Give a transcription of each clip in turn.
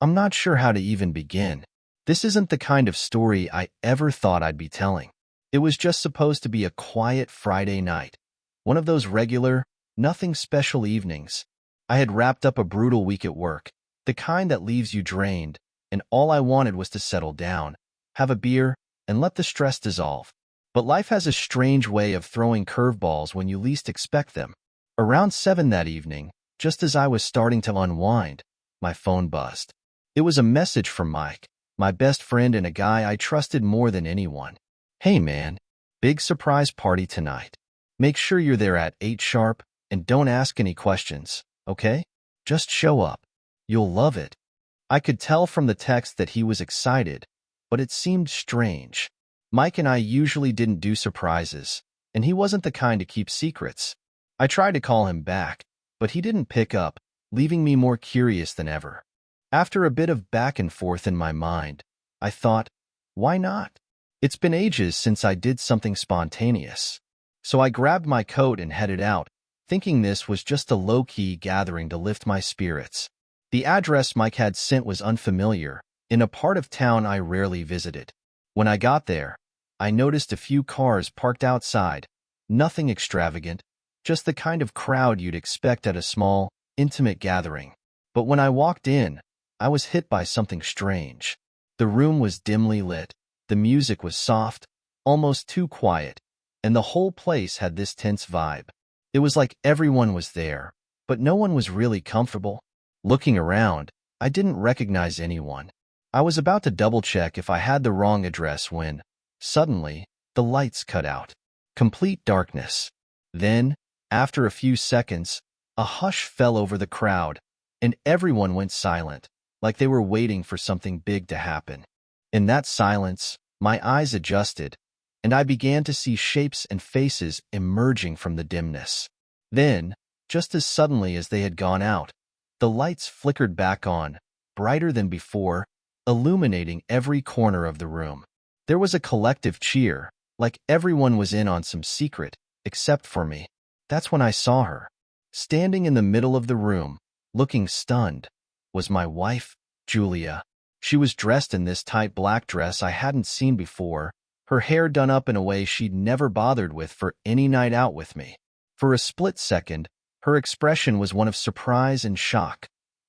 I'm not sure how to even begin. This isn't the kind of story I ever thought I'd be telling. It was just supposed to be a quiet Friday night, one of those regular, nothing special evenings. I had wrapped up a brutal week at work, the kind that leaves you drained, and all I wanted was to settle down, have a beer, and let the stress dissolve. But life has a strange way of throwing curveballs when you least expect them. Around 7 that evening, just as I was starting to unwind, my phone buzzed. It was a message from Mike, my best friend and a guy I trusted more than anyone. "Hey man, big surprise party tonight. Make sure you're there at 8 sharp and don't ask any questions, okay? Just show up. You'll love it." I could tell from the text that he was excited, but it seemed strange. Mike and I usually didn't do surprises, and he wasn't the kind to keep secrets. I tried to call him back, but he didn't pick up, leaving me more curious than ever. After a bit of back and forth in my mind, I thought, why not? It's been ages since I did something spontaneous. So I grabbed my coat and headed out, thinking this was just a low-key gathering to lift my spirits. The address Mike had sent was unfamiliar, in a part of town I rarely visited. When I got there, I noticed a few cars parked outside, nothing extravagant, just the kind of crowd you'd expect at a small, intimate gathering. But when I walked in, I was hit by something strange. The room was dimly lit, the music was soft, almost too quiet, and the whole place had this tense vibe. It was like everyone was there, but no one was really comfortable. Looking around, I didn't recognize anyone. I was about to double-check if I had the wrong address when, suddenly, the lights cut out. Complete darkness. Then, after a few seconds, a hush fell over the crowd, and everyone went silent, like they were waiting for something big to happen. In that silence, my eyes adjusted, and I began to see shapes and faces emerging from the dimness. Then, just as suddenly as they had gone out, the lights flickered back on, brighter than before, illuminating every corner of the room. There was a collective cheer, like everyone was in on some secret, except for me. That's when I saw her. Standing in the middle of the room, looking stunned, was my wife, Julia. She was dressed in this tight black dress I hadn't seen before, her hair done up in a way she'd never bothered with for any night out with me. For a split second, her expression was one of surprise and shock,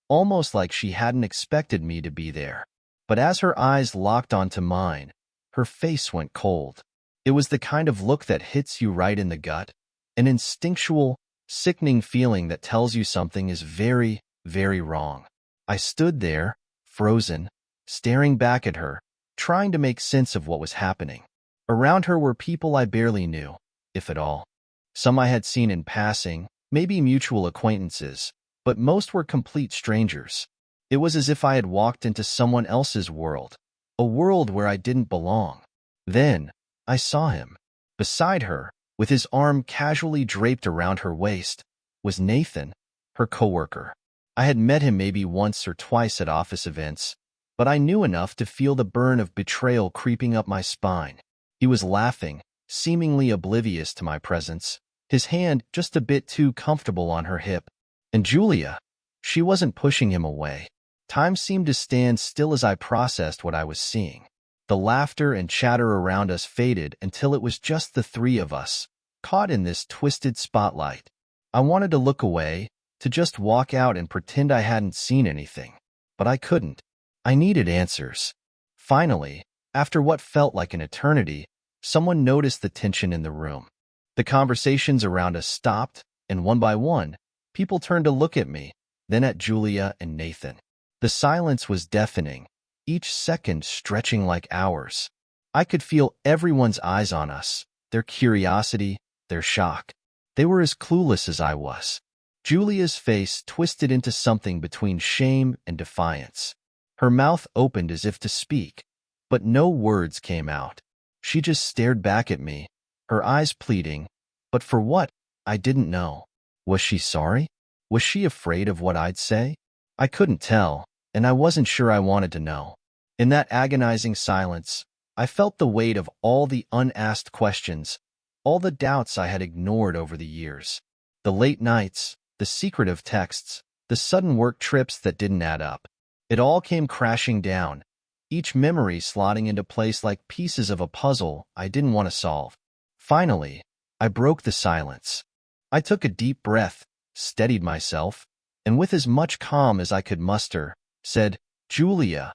almost like she hadn't expected me to be there. But as her eyes locked onto mine, her face went cold. It was the kind of look that hits you right in the gut, an instinctual, sickening feeling that tells you something is very, very wrong. I stood there, frozen, staring back at her, trying to make sense of what was happening. Around her were people I barely knew, if at all. Some I had seen in passing, maybe mutual acquaintances, but most were complete strangers. It was as if I had walked into someone else's world, a world where I didn't belong. Then, I saw him. Beside her, with his arm casually draped around her waist, was Nathan, her coworker. I had met him maybe once or twice at office events, but I knew enough to feel the burn of betrayal creeping up my spine. He was laughing, seemingly oblivious to my presence, his hand just a bit too comfortable on her hip. And Julia, she wasn't pushing him away. Time seemed to stand still as I processed what I was seeing. The laughter and chatter around us faded until it was just the three of us, caught in this twisted spotlight. I wanted to look away, to just walk out and pretend I hadn't seen anything. But I couldn't. I needed answers. Finally, after what felt like an eternity, someone noticed the tension in the room. The conversations around us stopped, and one by one, people turned to look at me, then at Julia and Nathan. The silence was deafening, each second stretching like hours. I could feel everyone's eyes on us, their curiosity, their shock. They were as clueless as I was. Julia's face twisted into something between shame and defiance. Her mouth opened as if to speak, but no words came out. She just stared back at me, her eyes pleading, but for what, I didn't know. Was she sorry? Was she afraid of what I'd say? I couldn't tell, and I wasn't sure I wanted to know. In that agonizing silence, I felt the weight of all the unasked questions, all the doubts I had ignored over the years. The late nights, the secretive texts, the sudden work trips that didn't add up. It all came crashing down, each memory slotting into place like pieces of a puzzle I didn't want to solve. Finally, I broke the silence. I took a deep breath, steadied myself, and with as much calm as I could muster, said, "Julia,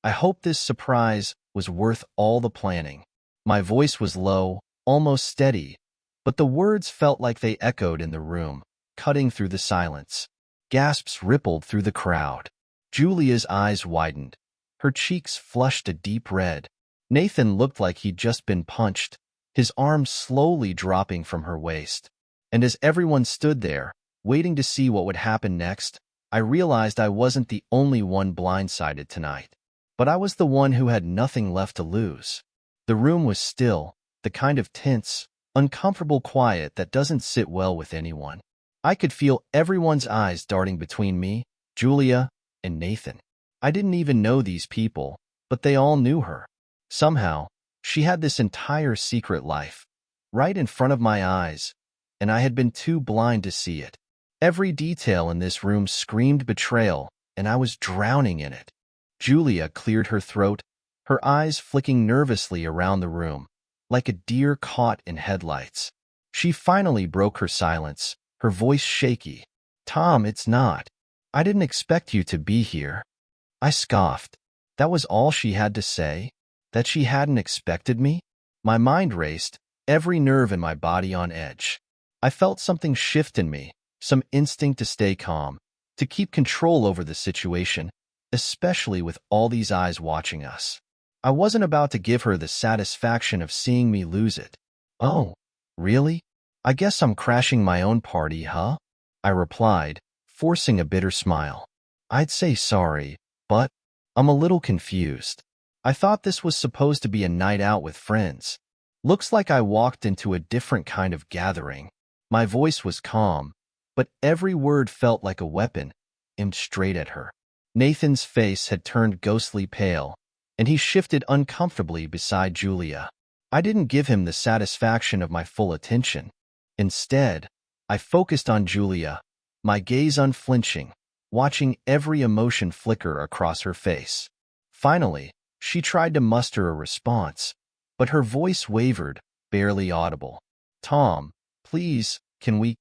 I hope this surprise was worth all the planning." My voice was low, almost steady, but the words felt like they echoed in the room, cutting through the silence. Gasps rippled through the crowd. Julia's eyes widened. Her cheeks flushed a deep red. Nathan looked like he'd just been punched, his arms slowly dropping from her waist. And as everyone stood there, waiting to see what would happen next, I realized I wasn't the only one blindsided tonight. But I was the one who had nothing left to lose. The room was still, the kind of tense, uncomfortable quiet that doesn't sit well with anyone. I could feel everyone's eyes darting between me, Julia, and Nathan. I didn't even know these people, but they all knew her. Somehow, she had this entire secret life, right in front of my eyes, and I had been too blind to see it. Every detail in this room screamed betrayal, and I was drowning in it. Julia cleared her throat, her eyes flicking nervously around the room, like a deer caught in headlights. She finally broke her silence, her voice shaky. "Tom, it's not. I didn't expect you to be here." I scoffed. That was all she had to say? That she hadn't expected me? My mind raced, every nerve in my body on edge. I felt something shift in me, some instinct to stay calm, to keep control over the situation, especially with all these eyes watching us. I wasn't about to give her the satisfaction of seeing me lose it. "Oh, really? I guess I'm crashing my own party, huh?" I replied, forcing a bitter smile. "I'd say sorry, but I'm a little confused. I thought this was supposed to be a night out with friends. Looks like I walked into a different kind of gathering." My voice was calm, but every word felt like a weapon, aimed straight at her. Nathan's face had turned ghostly pale, and he shifted uncomfortably beside Julia. I didn't give him the satisfaction of my full attention. Instead, I focused on Julia, my gaze unflinching, watching every emotion flicker across her face. Finally, she tried to muster a response, but her voice wavered, barely audible. "Tom, please, can we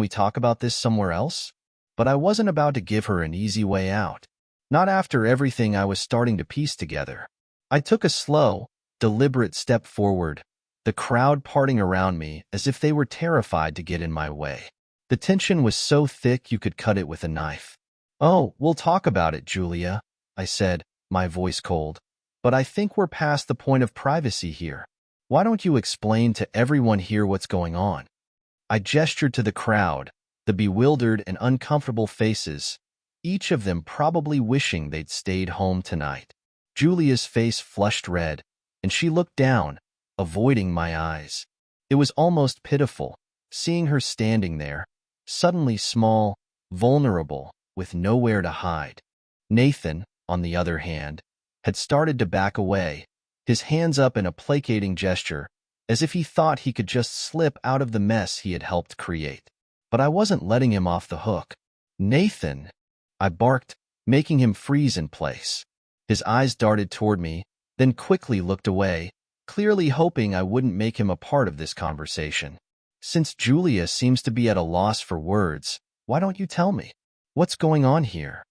talk about this somewhere else?" But I wasn't about to give her an easy way out. Not after everything I was starting to piece together. I took a slow, deliberate step forward, the crowd parting around me as if they were terrified to get in my way. The tension was so thick you could cut it with a knife. "Oh, we'll talk about it, Julia," I said, my voice cold. "But I think we're past the point of privacy here. Why don't you explain to everyone here what's going on?" I gestured to the crowd, the bewildered and uncomfortable faces, each of them probably wishing they'd stayed home tonight. Julia's face flushed red, and she looked down, avoiding my eyes. It was almost pitiful, seeing her standing there, suddenly small, vulnerable, with nowhere to hide. Nathan, on the other hand, had started to back away, his hands up in a placating gesture, as if he thought he could just slip out of the mess he had helped create. But I wasn't letting him off the hook. "Nathan!" I barked, making him freeze in place. His eyes darted toward me, then quickly looked away, clearly hoping I wouldn't make him a part of this conversation. "Since Julia seems to be at a loss for words, why don't you tell me? What's going on here?"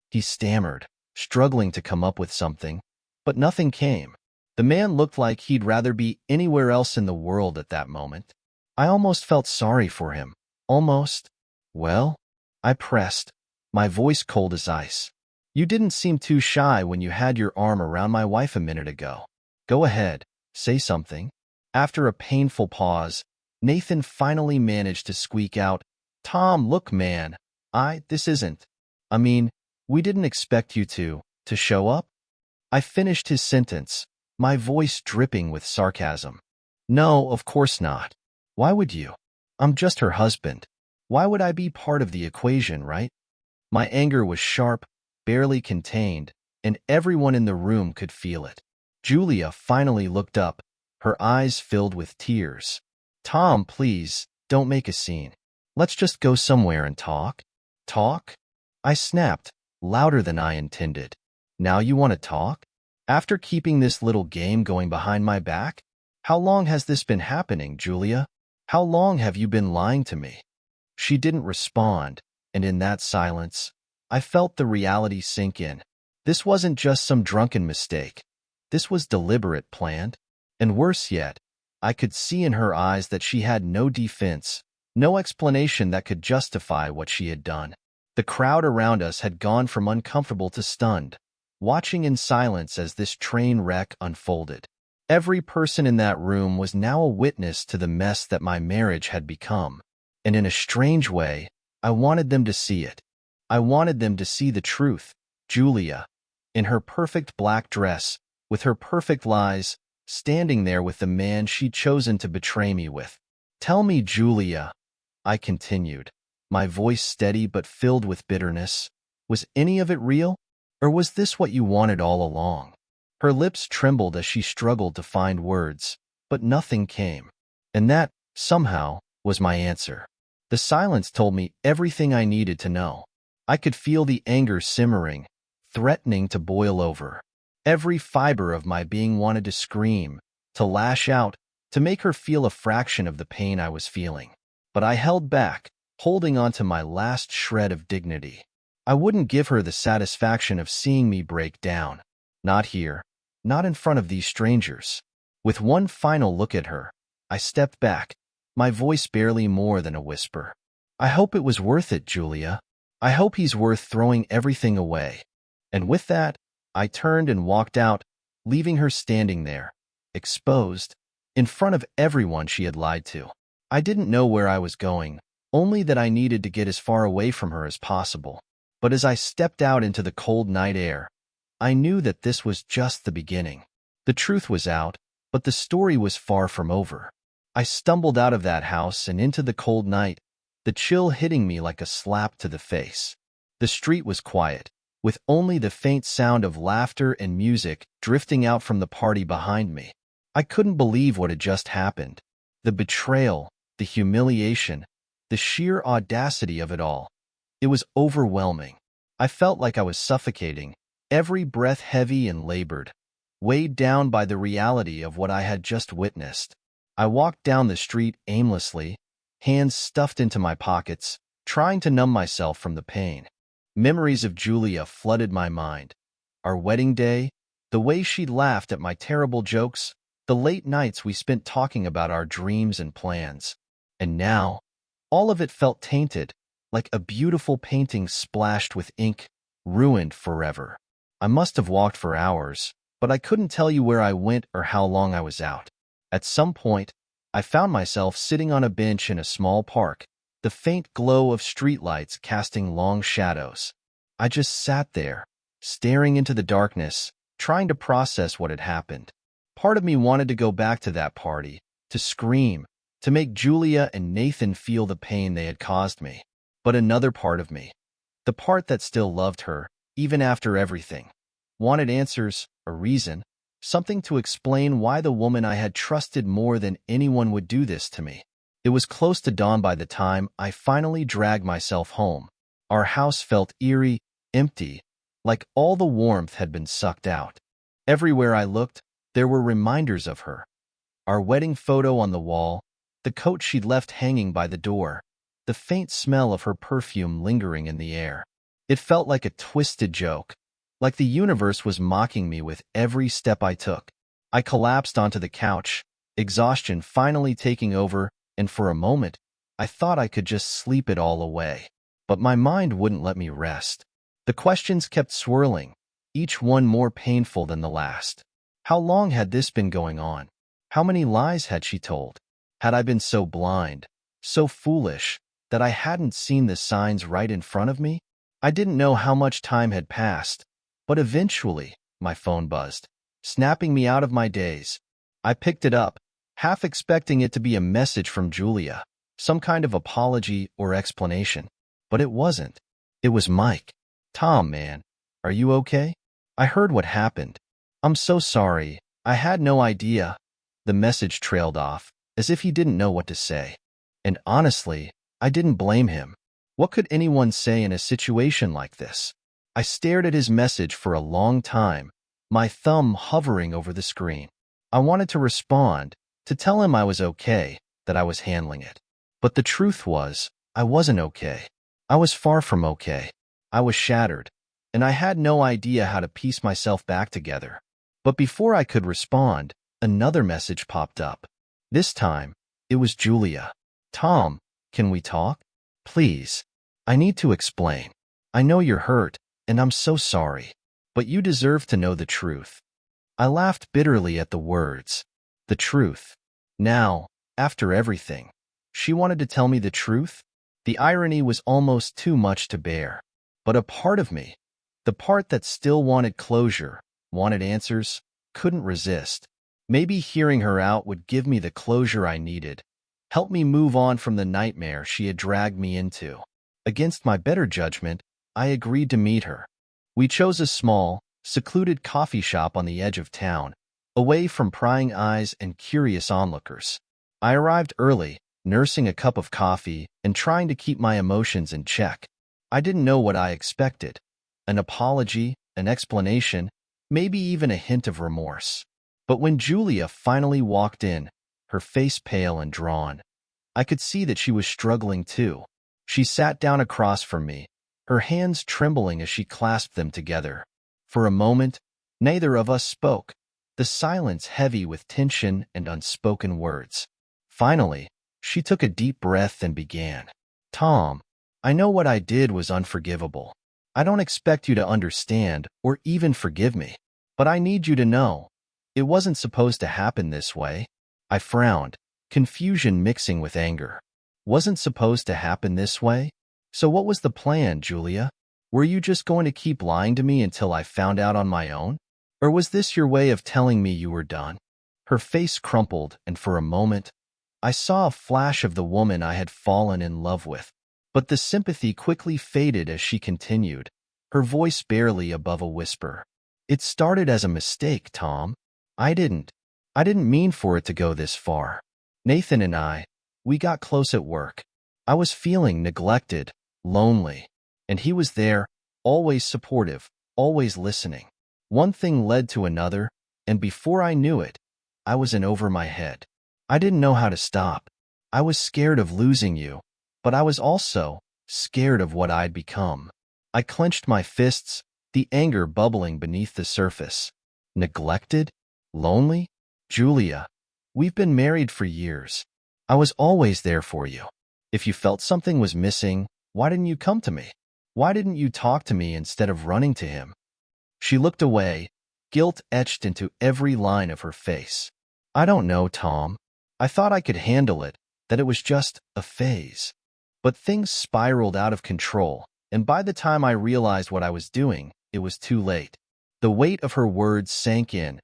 He stammered, struggling to come up with something, but nothing came. The man looked like he'd rather be anywhere else in the world at that moment. I almost felt sorry for him. Almost. "Well?" I pressed, my voice cold as ice. "You didn't seem too shy when you had your arm around my wife a minute ago. Go ahead, say something." After a painful pause, Nathan finally managed to squeak out, "Tom, look, man, this isn't. I mean, we didn't expect you to show up." I finished his sentence, my voice dripping with sarcasm. "No, of course not. Why would you? I'm just her husband. Why would I be part of the equation, right?" My anger was sharp, barely contained, and everyone in the room could feel it. Julia finally looked up, her eyes filled with tears. "Tom, please, don't make a scene. Let's just go somewhere and talk." "Talk?" I snapped, louder than I intended. Now you want to talk? After keeping this little game going behind my back? How long has this been happening, Julia? How long have you been lying to me? She didn't respond, and in that silence, I felt the reality sink in. This wasn't just some drunken mistake. This was deliberate, planned. And worse yet, I could see in her eyes that she had no defense, no explanation that could justify what she had done. The crowd around us had gone from uncomfortable to stunned, watching in silence as this train wreck unfolded. Every person in that room was now a witness to the mess that my marriage had become. And in a strange way, I wanted them to see it. I wanted them to see the truth. Julia, in her perfect black dress, with her perfect lies, standing there with the man she'd chosen to betray me with. Tell me, Julia, I continued, my voice steady but filled with bitterness. Was any of it real? Or was this what you wanted all along? Her lips trembled as she struggled to find words, but nothing came. And that, somehow, was my answer. The silence told me everything I needed to know. I could feel the anger simmering, threatening to boil over. Every fiber of my being wanted to scream, to lash out, to make her feel a fraction of the pain I was feeling. But I held back, holding on to my last shred of dignity. I wouldn't give her the satisfaction of seeing me break down. Not here, not in front of these strangers. With one final look at her, I stepped back, my voice barely more than a whisper. I hope it was worth it, Julia. I hope he's worth throwing everything away. And with that, I turned and walked out, leaving her standing there, exposed, in front of everyone she had lied to. I didn't know where I was going, only that I needed to get as far away from her as possible. But as I stepped out into the cold night air, I knew that this was just the beginning. The truth was out, but the story was far from over. I stumbled out of that house and into the cold night, the chill hitting me like a slap to the face. The street was quiet, with only the faint sound of laughter and music drifting out from the party behind me. I couldn't believe what had just happened. The betrayal, the humiliation, the sheer audacity of it all. It was overwhelming. I felt like I was suffocating, every breath heavy and labored, weighed down by the reality of what I had just witnessed. I walked down the street aimlessly, hands stuffed into my pockets, trying to numb myself from the pain. Memories of Julia flooded my mind. Our wedding day, the way she'd laughed at my terrible jokes, the late nights we spent talking about our dreams and plans. And now, all of it felt tainted, like a beautiful painting splashed with ink, ruined forever. I must have walked for hours, but I couldn't tell you where I went or how long I was out. At some point, I found myself sitting on a bench in a small park, the faint glow of streetlights casting long shadows. I just sat there, staring into the darkness, trying to process what had happened. Part of me wanted to go back to that party, to scream, to make Julia and Nathan feel the pain they had caused me. But another part of me, the part that still loved her, even after everything, wanted answers, a reason, something to explain why the woman I had trusted more than anyone would do this to me. It was close to dawn by the time I finally dragged myself home. Our house felt eerie, empty, like all the warmth had been sucked out. Everywhere I looked, there were reminders of her. Our wedding photo on the wall, the coat she'd left hanging by the door, the faint smell of her perfume lingering in the air. It felt like a twisted joke, like the universe was mocking me with every step I took. I collapsed onto the couch, exhaustion finally taking over, and for a moment, I thought I could just sleep it all away. But my mind wouldn't let me rest. The questions kept swirling, each one more painful than the last. How long had this been going on? How many lies had she told? Had I been so blind, so foolish, that I hadn't seen the signs right in front of me? I didn't know how much time had passed, but eventually, my phone buzzed, snapping me out of my daze. I picked it up, half expecting it to be a message from Julia, some kind of apology or explanation. But it wasn't. It was Mike. "Tom, man, are you okay? I heard what happened. I'm so sorry. I had no idea." The message trailed off, as if he didn't know what to say. And honestly, I didn't blame him. What could anyone say in a situation like this? I stared at his message for a long time, my thumb hovering over the screen. I wanted to respond, to tell him I was okay, that I was handling it. But the truth was, I wasn't okay. I was far from okay. I was shattered, and I had no idea how to piece myself back together. But before I could respond, another message popped up. This time, it was Julia. Tom, can we talk? Please. I need to explain. I know you're hurt, and I'm so sorry. But you deserve to know the truth. I laughed bitterly at the words. The truth. Now, after everything, she wanted to tell me the truth? The irony was almost too much to bear. But a part of me, the part that still wanted closure, wanted answers, couldn't resist. Maybe hearing her out would give me the closure I needed, help me move on from the nightmare she had dragged me into. Against my better judgment, I agreed to meet her. We chose a small, secluded coffee shop on the edge of town, away from prying eyes and curious onlookers. I arrived early, nursing a cup of coffee and trying to keep my emotions in check. I didn't know what I expected. An apology, an explanation, maybe even a hint of remorse. But when Julia finally walked in, her face pale and drawn, I could see that she was struggling too. She sat down across from me, her hands trembling as she clasped them together. For a moment, neither of us spoke, the silence heavy with tension and unspoken words. Finally, she took a deep breath and began. Tom, I know what I did was unforgivable. I don't expect you to understand or even forgive me. But I need you to know, it wasn't supposed to happen this way. I frowned, confusion mixing with anger. Wasn't supposed to happen this way? So what was the plan, Julia? Were you just going to keep lying to me until I found out on my own? Or was this your way of telling me you were done? Her face crumpled, and for a moment, I saw a flash of the woman I had fallen in love with. But the sympathy quickly faded as she continued, her voice barely above a whisper. It started as a mistake, Tom. I didn't mean for it to go this far. Nathan and we got close at work. I was feeling neglected, lonely, and he was there, always supportive, always listening. One thing led to another, and before I knew it, I was in over my head. I didn't know how to stop. I was scared of losing you, but I was also scared of what I'd become. I clenched my fists, the anger bubbling beneath the surface. Neglected? Lonely? Julia, we've been married for years. I was always there for you. If you felt something was missing, why didn't you come to me? Why didn't you talk to me instead of running to him? She looked away, guilt etched into every line of her face. I don't know, Tom. I thought I could handle it, that it was just a phase. But things spiraled out of control, and by the time I realized what I was doing, it was too late. The weight of her words sank in,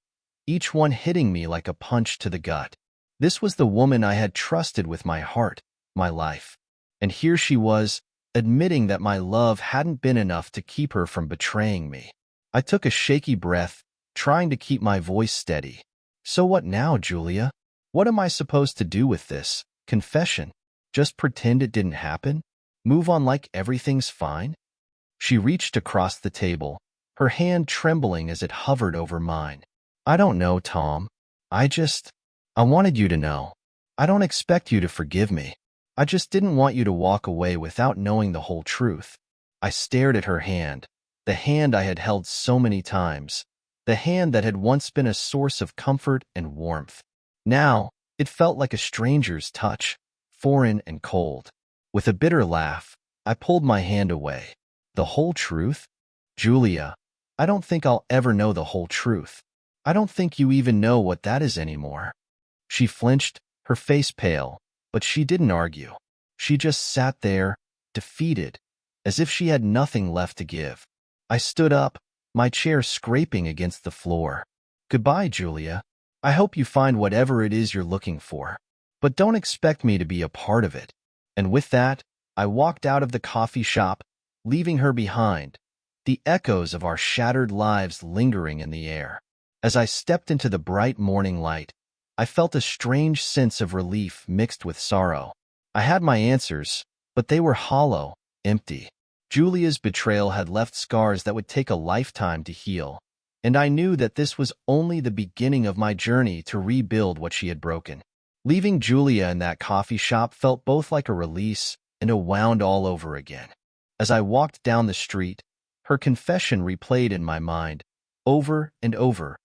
each one hitting me like a punch to the gut. This was the woman I had trusted with my heart, my life. And here she was, admitting that my love hadn't been enough to keep her from betraying me. I took a shaky breath, trying to keep my voice steady. So what now, Julia? What am I supposed to do with this confession? Just pretend it didn't happen? Move on like everything's fine? She reached across the table, her hand trembling as it hovered over mine. I don't know, Tom. I wanted you to know. I don't expect you to forgive me. I just didn't want you to walk away without knowing the whole truth. I stared at her hand, the hand I had held so many times, the hand that had once been a source of comfort and warmth. Now, it felt like a stranger's touch, foreign and cold. With a bitter laugh, I pulled my hand away. The whole truth? Julia, I don't think I'll ever know the whole truth. I don't think you even know what that is anymore. She flinched, her face pale, but she didn't argue. She just sat there, defeated, as if she had nothing left to give. I stood up, my chair scraping against the floor. Goodbye, Julia. I hope you find whatever it is you're looking for. But don't expect me to be a part of it. And with that, I walked out of the coffee shop, leaving her behind, the echoes of our shattered lives lingering in the air. As I stepped into the bright morning light, I felt a strange sense of relief mixed with sorrow. I had my answers, but they were hollow, empty. Julia's betrayal had left scars that would take a lifetime to heal, and I knew that this was only the beginning of my journey to rebuild what she had broken. Leaving Julia in that coffee shop felt both like a release and a wound all over again. As I walked down the street, her confession replayed in my mind, over and over,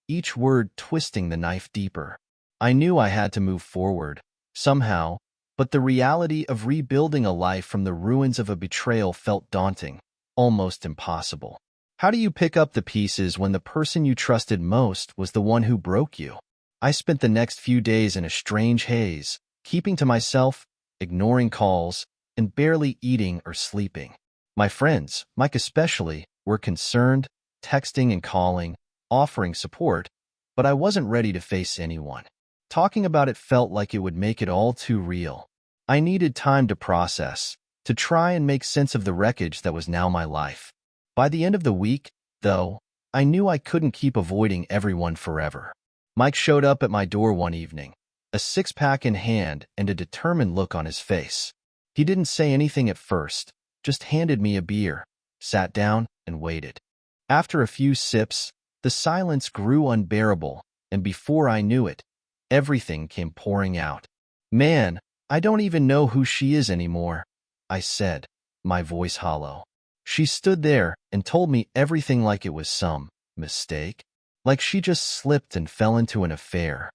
each word twisting the knife deeper. I knew I had to move forward, somehow, but the reality of rebuilding a life from the ruins of a betrayal felt daunting, almost impossible. How do you pick up the pieces when the person you trusted most was the one who broke you? I spent the next few days in a strange haze, keeping to myself, ignoring calls, and barely eating or sleeping. My friends, Mike especially, were concerned, texting and calling, offering support, but I wasn't ready to face anyone. Talking about it felt like it would make it all too real. I needed time to process, to try and make sense of the wreckage that was now my life. By the end of the week, though, I knew I couldn't keep avoiding everyone forever. Mike showed up at my door one evening, a six-pack in hand and a determined look on his face. He didn't say anything at first, just handed me a beer, sat down, and waited. After a few sips, the silence grew unbearable, and before I knew it, everything came pouring out. "Man, I don't even know who she is anymore," I said, my voice hollow. She stood there and told me everything like it was some mistake, like she just slipped and fell into an affair.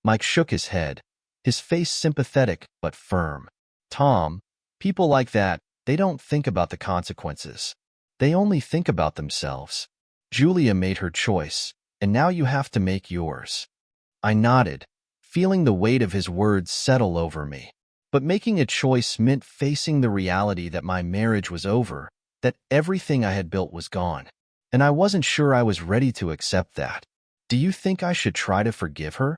Mike shook his head, his face sympathetic but firm. "Tom, people like that, they don't think about the consequences. They only think about themselves. Julia made her choice, and now you have to make yours." I nodded, feeling the weight of his words settle over me. But making a choice meant facing the reality that my marriage was over, that everything I had built was gone. And I wasn't sure I was ready to accept that. "Do you think I should try to forgive her?"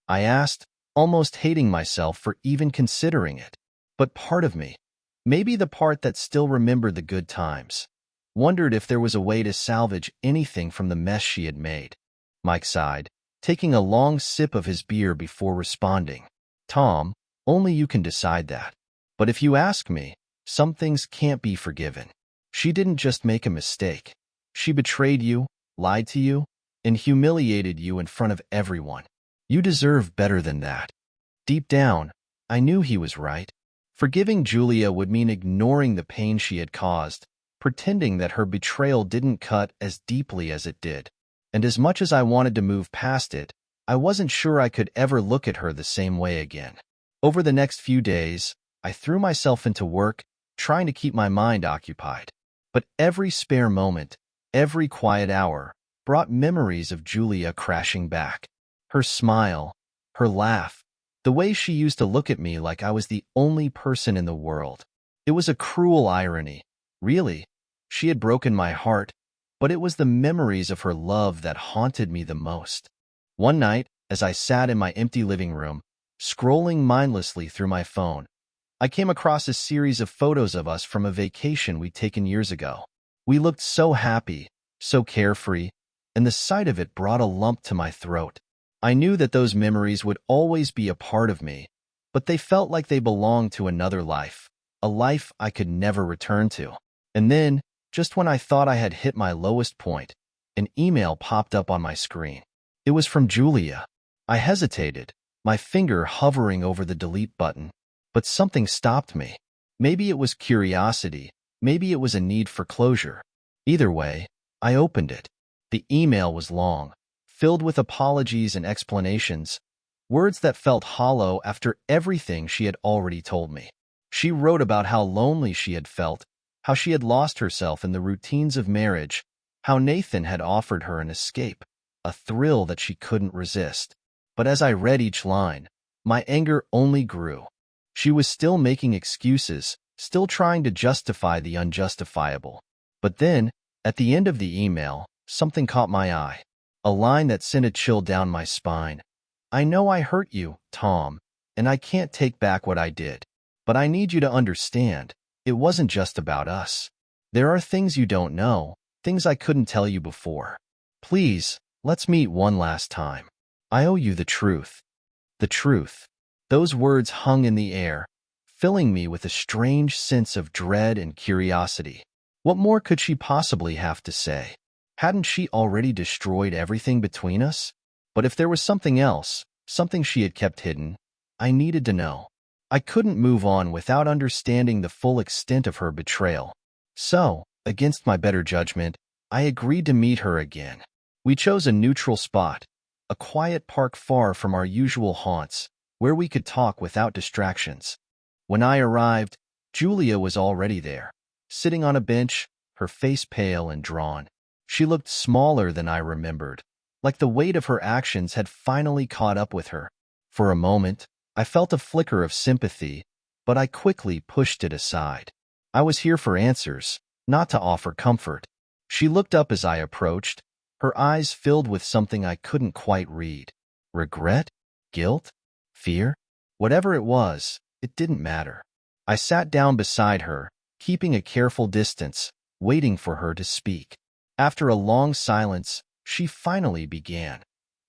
I asked, almost hating myself for even considering it. But part of me, maybe the part that still remembered the good times, wondered if there was a way to salvage anything from the mess she had made. Mike sighed, taking a long sip of his beer before responding. "Tom, only you can decide that. But if you ask me, some things can't be forgiven. She didn't just make a mistake. She betrayed you, lied to you, and humiliated you in front of everyone. You deserve better than that." Deep down, I knew he was right. Forgiving Julia would mean ignoring the pain she had caused, pretending that her betrayal didn't cut as deeply as it did. And as much as I wanted to move past it, I wasn't sure I could ever look at her the same way again. Over the next few days, I threw myself into work, trying to keep my mind occupied. But every spare moment, every quiet hour, brought memories of Julia crashing back. Her smile, her laugh, the way she used to look at me like I was the only person in the world. It was a cruel irony. Really, she had broken my heart, but it was the memories of her love that haunted me the most. One night, as I sat in my empty living room, scrolling mindlessly through my phone, I came across a series of photos of us from a vacation we'd taken years ago. We looked so happy, so carefree, and the sight of it brought a lump to my throat. I knew that those memories would always be a part of me, but they felt like they belonged to another life, a life I could never return to. And then, just when I thought I had hit my lowest point, an email popped up on my screen. It was from Julia. I hesitated, my finger hovering over the delete button, but something stopped me. Maybe it was curiosity, maybe it was a need for closure. Either way, I opened it. The email was long, filled with apologies and explanations, words that felt hollow after everything she had already told me. She wrote about how lonely she had felt, how she had lost herself in the routines of marriage, how Nathan had offered her an escape, a thrill that she couldn't resist. But as I read each line, my anger only grew. She was still making excuses, still trying to justify the unjustifiable. But then, at the end of the email, something caught my eye. A line that sent a chill down my spine. "I know I hurt you, Tom, and I can't take back what I did. But I need you to understand, it wasn't just about us. There are things you don't know, things I couldn't tell you before. Please, let's meet one last time. I owe you the truth." The truth. Those words hung in the air, filling me with a strange sense of dread and curiosity. What more could she possibly have to say? Hadn't she already destroyed everything between us? But if there was something else, something she had kept hidden, I needed to know. I couldn't move on without understanding the full extent of her betrayal. So, against my better judgment, I agreed to meet her again. We chose a neutral spot, a quiet park far from our usual haunts, where we could talk without distractions. When I arrived, Julia was already there, sitting on a bench, her face pale and drawn. She looked smaller than I remembered, like the weight of her actions had finally caught up with her. For a moment, I felt a flicker of sympathy, but I quickly pushed it aside. I was here for answers, not to offer comfort. She looked up as I approached, her eyes filled with something I couldn't quite read. Regret? Guilt? Fear? Whatever it was, it didn't matter. I sat down beside her, keeping a careful distance, waiting for her to speak. After a long silence, she finally began,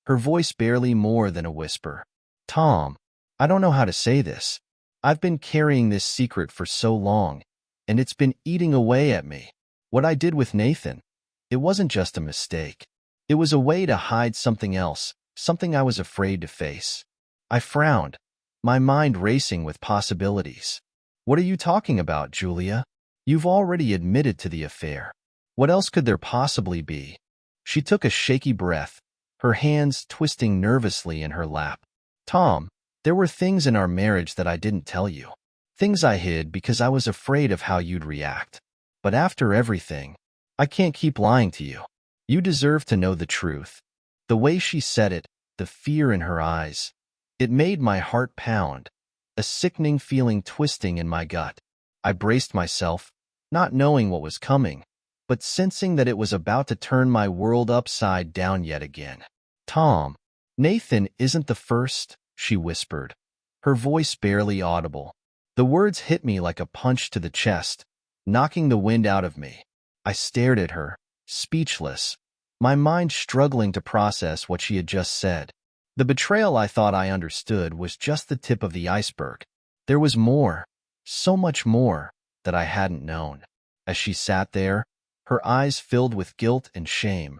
her voice barely more than a whisper. Tom, I don't know how to say this. I've been carrying this secret for so long, and it's been eating away at me. What I did with Nathan, it wasn't just a mistake. It was a way to hide something else, something I was afraid to face. I frowned, my mind racing with possibilities. What are you talking about, Julia? You've already admitted to the affair. What else could there possibly be? She took a shaky breath, her hands twisting nervously in her lap. Tom, there were things in our marriage that I didn't tell you. Things I hid because I was afraid of how you'd react. But after everything, I can't keep lying to you. You deserve to know the truth. The way she said it, the fear in her eyes, it made my heart pound, a sickening feeling twisting in my gut. I braced myself, not knowing what was coming, but sensing that it was about to turn my world upside down yet again. Tom, Nathan isn't the first, she whispered, her voice barely audible. The words hit me like a punch to the chest, knocking the wind out of me. I stared at her, speechless, my mind struggling to process what she had just said. The betrayal I thought I understood was just the tip of the iceberg. There was more, so much more, that I hadn't known. As she sat there, her eyes filled with guilt and shame,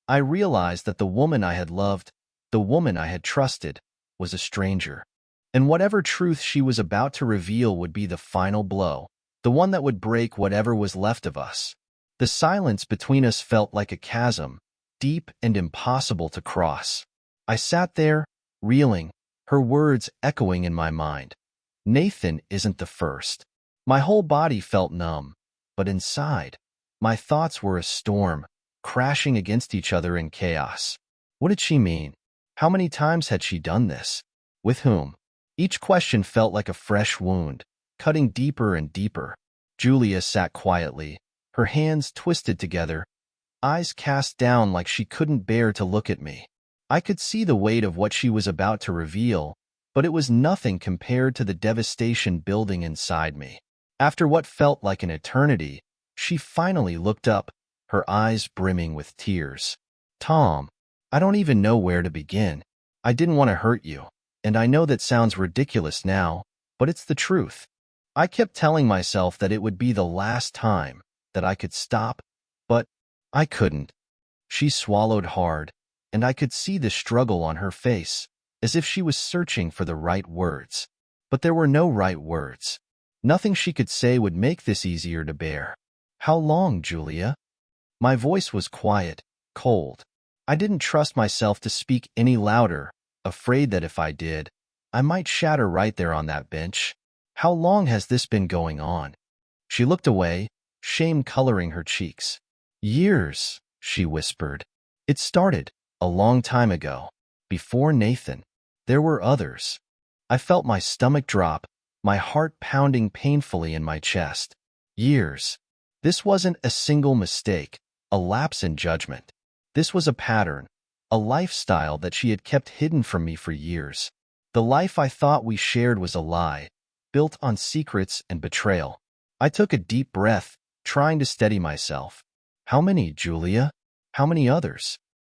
I realized that the woman I had loved, the woman I had trusted, was a stranger. And whatever truth she was about to reveal would be the final blow, the one that would break whatever was left of us. The silence between us felt like a chasm, deep and impossible to cross. I sat there, reeling, her words echoing in my mind. Nathan isn't the first. My whole body felt numb, but inside, my thoughts were a storm, crashing against each other in chaos. What did she mean? How many times had she done this? With whom? Each question felt like a fresh wound, cutting deeper and deeper. Julia sat quietly, her hands twisted together, eyes cast down like she couldn't bear to look at me. I could see the weight of what she was about to reveal, but it was nothing compared to the devastation building inside me. After what felt like an eternity, she finally looked up, her eyes brimming with tears. Tom, I don't even know where to begin. I didn't want to hurt you, and I know that sounds ridiculous now, but it's the truth. I kept telling myself that it would be the last time, that I could stop, but I couldn't. She swallowed hard, and I could see the struggle on her face, as if she was searching for the right words. But there were no right words. Nothing she could say would make this easier to bear. How long, Julia? My voice was quiet, cold. I didn't trust myself to speak any louder, afraid that if I did, I might shatter right there on that bench. How long has this been going on? She looked away, shame coloring her cheeks. Years, she whispered. It started a long time ago. Before Nathan, there were others. I felt my stomach drop, my heart pounding painfully in my chest. Years. This wasn't a single mistake, a lapse in judgment. This was a pattern, a lifestyle that she had kept hidden from me for years. The life I thought we shared was a lie, built on secrets and betrayal. I took a deep breath, trying to steady myself. How many, Julia? How many others?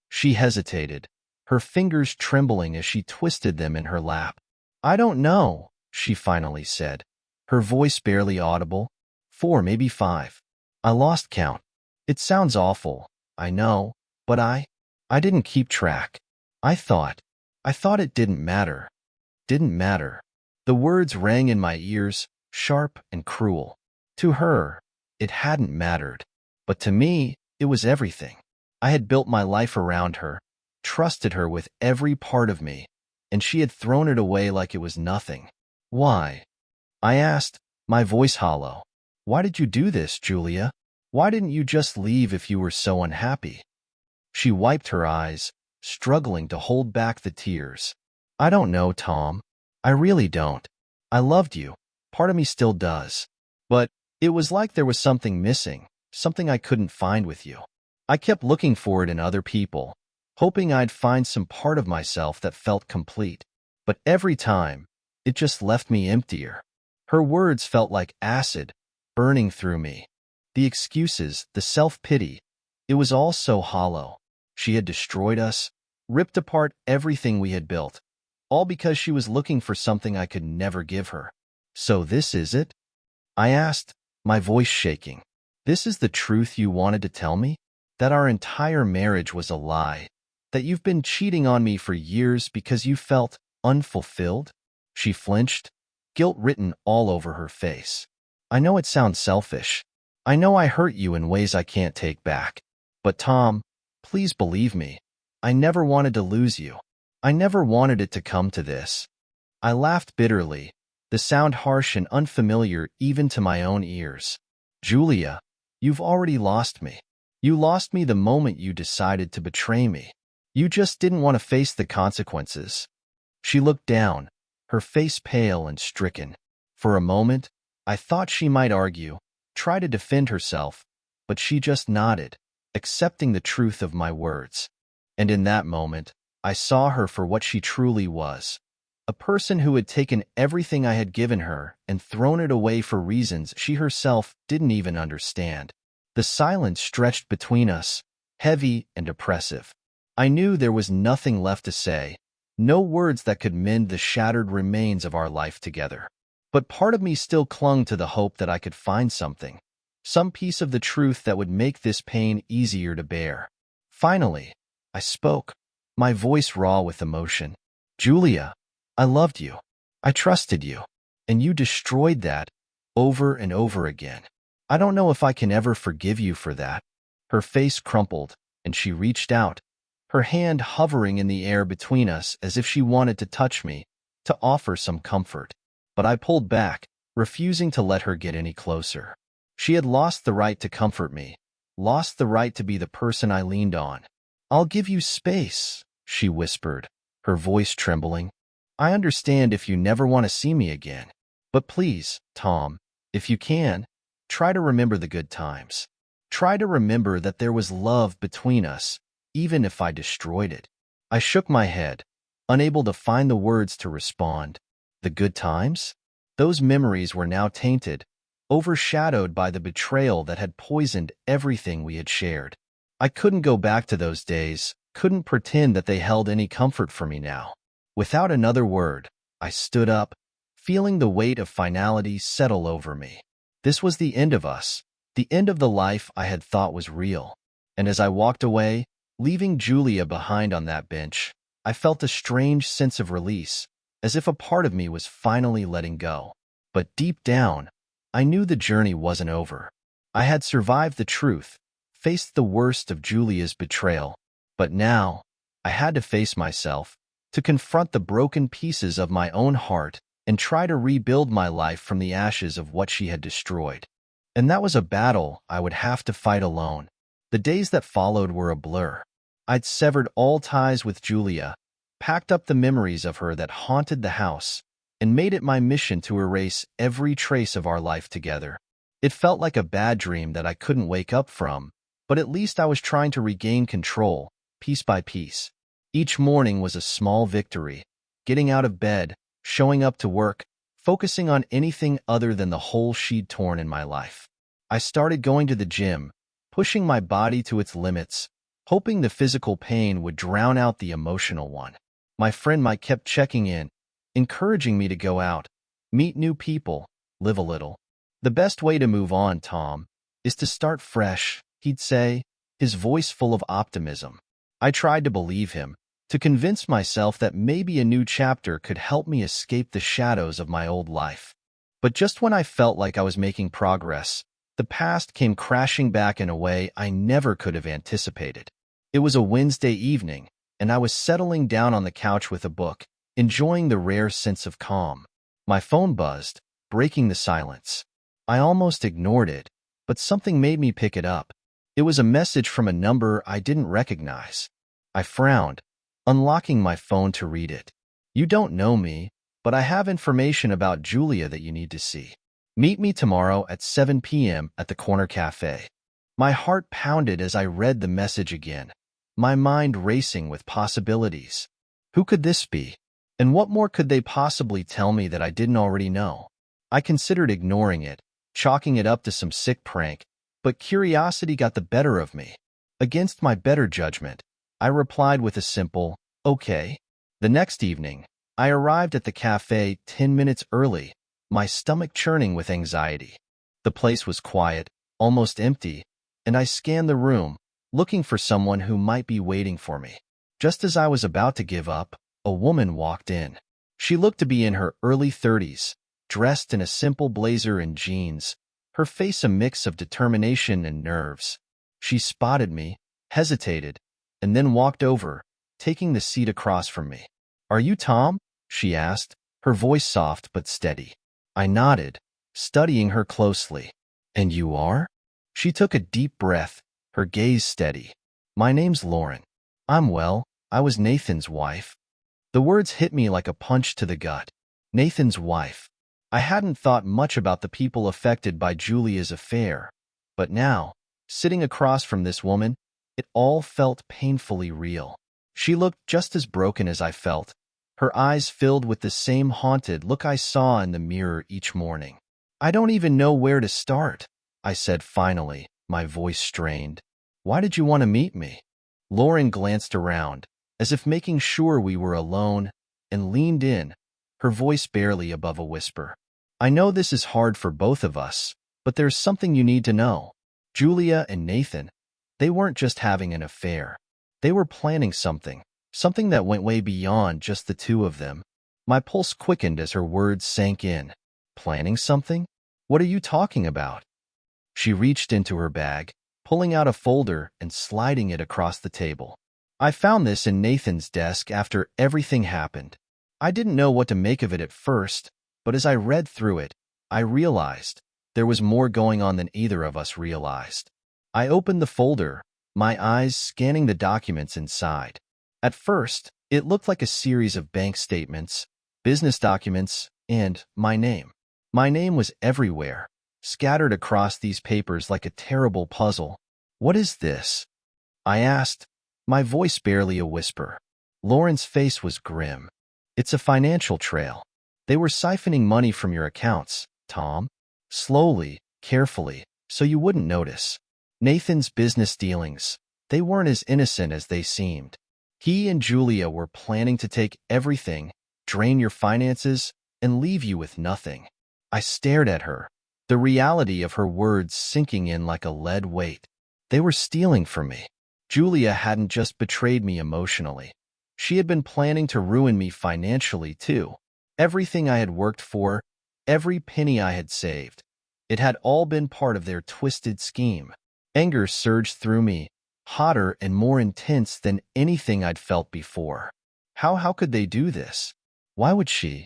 She hesitated, her fingers trembling as she twisted them in her lap. I don't know, she finally said. her voice barely audible. 4, maybe 5. I lost count. It sounds awful, I know, but I didn't keep track. I thought it didn't matter. Didn't matter. The words rang in my ears, sharp and cruel. To her, it hadn't mattered. But to me, it was everything. I had built my life around her, trusted her with every part of me, and she had thrown it away like it was nothing. Why? I asked, my voice hollow. Why did you do this, Julia? Why didn't you just leave if you were so unhappy? She wiped her eyes, struggling to hold back the tears. I don't know, Tom. I really don't. I loved you. Part of me still does. But it was like there was something missing, something I couldn't find with you. I kept looking for it in other people, hoping I'd find some part of myself that felt complete. But every time, it just left me emptier. Her words felt like acid, burning through me. The excuses, the self-pity, it was all so hollow. She had destroyed us, ripped apart everything we had built, all because she was looking for something I could never give her. So this is it? I asked, my voice shaking. This is the truth you wanted to tell me? That our entire marriage was a lie? That you've been cheating on me for years because you felt unfulfilled? She flinched, guilt written all over her face. I know it sounds selfish. I know I hurt you in ways I can't take back. But Tom, please believe me. I never wanted to lose you. I never wanted it to come to this. I laughed bitterly, the sound harsh and unfamiliar even to my own ears. Julia, you've already lost me. You lost me the moment you decided to betray me. You just didn't want to face the consequences. She looked down, her face pale and stricken. For a moment, I thought she might argue, try to defend herself, but she just nodded, accepting the truth of my words. And in that moment, I saw her for what she truly was. A person who had taken everything I had given her and thrown it away for reasons she herself didn't even understand. The silence stretched between us, heavy and oppressive. I knew there was nothing left to say, no words that could mend the shattered remains of our life together. But part of me still clung to the hope that I could find something, some piece of the truth that would make this pain easier to bear. Finally, I spoke, my voice raw with emotion. Julia, I loved you. I trusted you. And you destroyed that over and over again. I don't know if I can ever forgive you for that. Her face crumpled, and she reached out, her hand hovering in the air between us as if she wanted to touch me, to offer some comfort. But I pulled back, refusing to let her get any closer. She had lost the right to comfort me, lost the right to be the person I leaned on. I'll give you space, she whispered, her voice trembling. I understand if you never want to see me again. But please, Tom, if you can, try to remember the good times. Try to remember that there was love between us, even if I destroyed it. I shook my head, unable to find the words to respond. The good times? Those memories were now tainted, overshadowed by the betrayal that had poisoned everything we had shared. I couldn't go back to those days, couldn't pretend that they held any comfort for me now. Without another word, I stood up, feeling the weight of finality settle over me. This was the end of us, the end of the life I had thought was real. And as I walked away, leaving Julia behind on that bench, I felt a strange sense of release, as if a part of me was finally letting go. But deep down, I knew the journey wasn't over. I had survived the truth, faced the worst of Julia's betrayal, but now I had to face myself, to confront the broken pieces of my own heart and try to rebuild my life from the ashes of what she had destroyed. And that was a battle I would have to fight alone. The days that followed were a blur. I'd severed all ties with Julia, packed up the memories of her that haunted the house, and made it my mission to erase every trace of our life together. It felt like a bad dream that I couldn't wake up from, but at least I was trying to regain control, piece by piece. Each morning was a small victory, getting out of bed, showing up to work, focusing on anything other than the hole she'd torn in my life. I started going to the gym, pushing my body to its limits, hoping the physical pain would drown out the emotional one. My friend Mike kept checking in, encouraging me to go out, meet new people, live a little. The best way to move on, Tom, is to start fresh, he'd say, his voice full of optimism. I tried to believe him, to convince myself that maybe a new chapter could help me escape the shadows of my old life. But just when I felt like I was making progress, the past came crashing back in a way I never could have anticipated. It was a Wednesday evening, and I was settling down on the couch with a book, enjoying the rare sense of calm. My phone buzzed, breaking the silence. I almost ignored it, but something made me pick it up. It was a message from a number I didn't recognize. I frowned, unlocking my phone to read it. "You don't know me, but I have information about Julia that you need to see. Meet me tomorrow at 7 p.m. at the corner cafe." My heart pounded as I read the message again, my mind racing with possibilities. Who could this be? And what more could they possibly tell me that I didn't already know? I considered ignoring it, chalking it up to some sick prank, but curiosity got the better of me. Against my better judgment, I replied with a simple, "Okay." The next evening, I arrived at the cafe 10 minutes early, my stomach churning with anxiety. The place was quiet, almost empty, and I scanned the room, looking for someone who might be waiting for me. Just as I was about to give up, a woman walked in. She looked to be in her early 30s, dressed in a simple blazer and jeans, her face a mix of determination and nerves. She spotted me, hesitated, and then walked over, taking the seat across from me. "Are you Tom?" she asked, her voice soft but steady. I nodded, studying her closely. "And you are?" She took a deep breath, her gaze steady. "My name's Lauren. I'm well. I was Nathan's wife." The words hit me like a punch to the gut. Nathan's wife. I hadn't thought much about the people affected by Julia's affair, but now, sitting across from this woman, it all felt painfully real. She looked just as broken as I felt, her eyes filled with the same haunted look I saw in the mirror each morning. "I don't even know where to start," I said finally, my voice strained. "Why did you want to meet me?" Lauren glanced around, as if making sure we were alone, and leaned in, her voice barely above a whisper. "I know this is hard for both of us, but there's something you need to know. Julia and Nathan, they weren't just having an affair. They were planning something that went way beyond just the two of them." My pulse quickened as her words sank in. "Planning something? What are you talking about?" She reached into her bag, pulling out a folder and sliding it across the table. "I found this in Nathan's desk after everything happened. I didn't know what to make of it at first, but as I read through it, I realized there was more going on than either of us realized." I opened the folder, my eyes scanning the documents inside. At first, it looked like a series of bank statements, business documents, and my name. My name was everywhere, scattered across these papers like a terrible puzzle. "What is this?" I asked, my voice barely a whisper. Lauren's face was grim. "It's a financial trail. They were siphoning money from your accounts, Tom. Slowly, carefully, so you wouldn't notice. Nathan's business dealings, they weren't as innocent as they seemed. He and Julia were planning to take everything, drain your finances, and leave you with nothing." I stared at her, the reality of her words sinking in like a lead weight. They were stealing from me. Julia hadn't just betrayed me emotionally. She had been planning to ruin me financially, too. Everything I had worked for, every penny I had saved, it had all been part of their twisted scheme. Anger surged through me, hotter and more intense than anything I'd felt before. How could they do this? Why would she?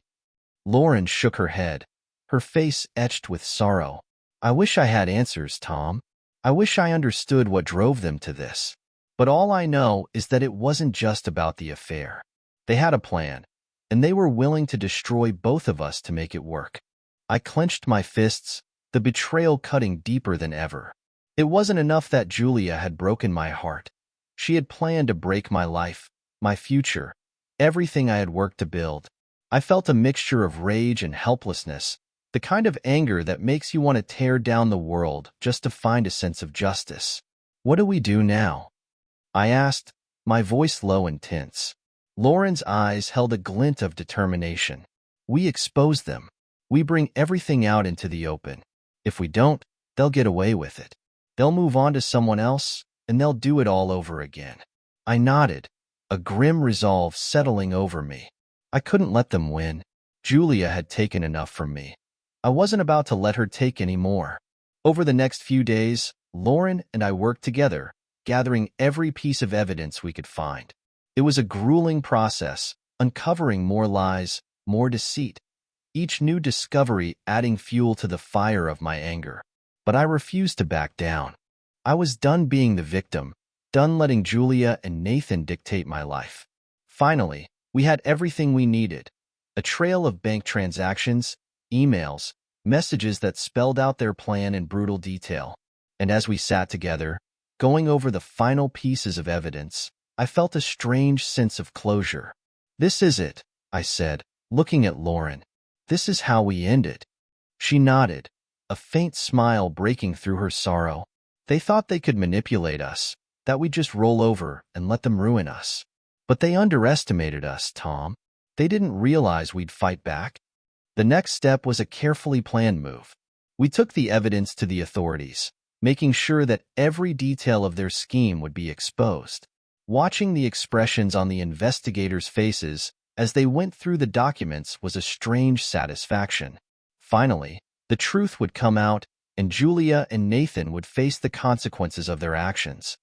Lauren shook her head, her face etched with sorrow. "I wish I had answers, Tom. I wish I understood what drove them to this. But all I know is that it wasn't just about the affair. They had a plan, and they were willing to destroy both of us to make it work." I clenched my fists, the betrayal cutting deeper than ever. It wasn't enough that Julia had broken my heart. She had planned to break my life, my future, everything I had worked to build. I felt a mixture of rage and helplessness, the kind of anger that makes you want to tear down the world just to find a sense of justice. "What do we do now?" I asked, my voice low and tense. Lauren's eyes held a glint of determination. "We expose them. We bring everything out into the open. If we don't, they'll get away with it. They'll move on to someone else, and they'll do it all over again. I nodded, a grim resolve settling over me. I couldn't let them win. Julia had taken enough from me. I wasn't about to let her take any more. Over the next few days, Lauren and I worked together, gathering every piece of evidence we could find. It was a grueling process, uncovering more lies, more deceit, each new discovery adding fuel to the fire of my anger. But I refused to back down. I was done being the victim, done letting Julia and Nathan dictate my life. Finally, we had everything we needed. A trail of bank transactions, emails, messages that spelled out their plan in brutal detail. And as we sat together, going over the final pieces of evidence, I felt a strange sense of closure. "This is it," I said, looking at Lauren. "This is how we end it." She nodded, a faint smile breaking through her sorrow. They thought they could manipulate us, that we'd just roll over and let them ruin us. But they underestimated us, Tom. They didn't realize we'd fight back. The next step was a carefully planned move. We took the evidence to the authorities, making sure that every detail of their scheme would be exposed. Watching the expressions on the investigators' faces as they went through the documents was a strange satisfaction. Finally, the truth would come out, and Julia and Nathan would face the consequences of their actions.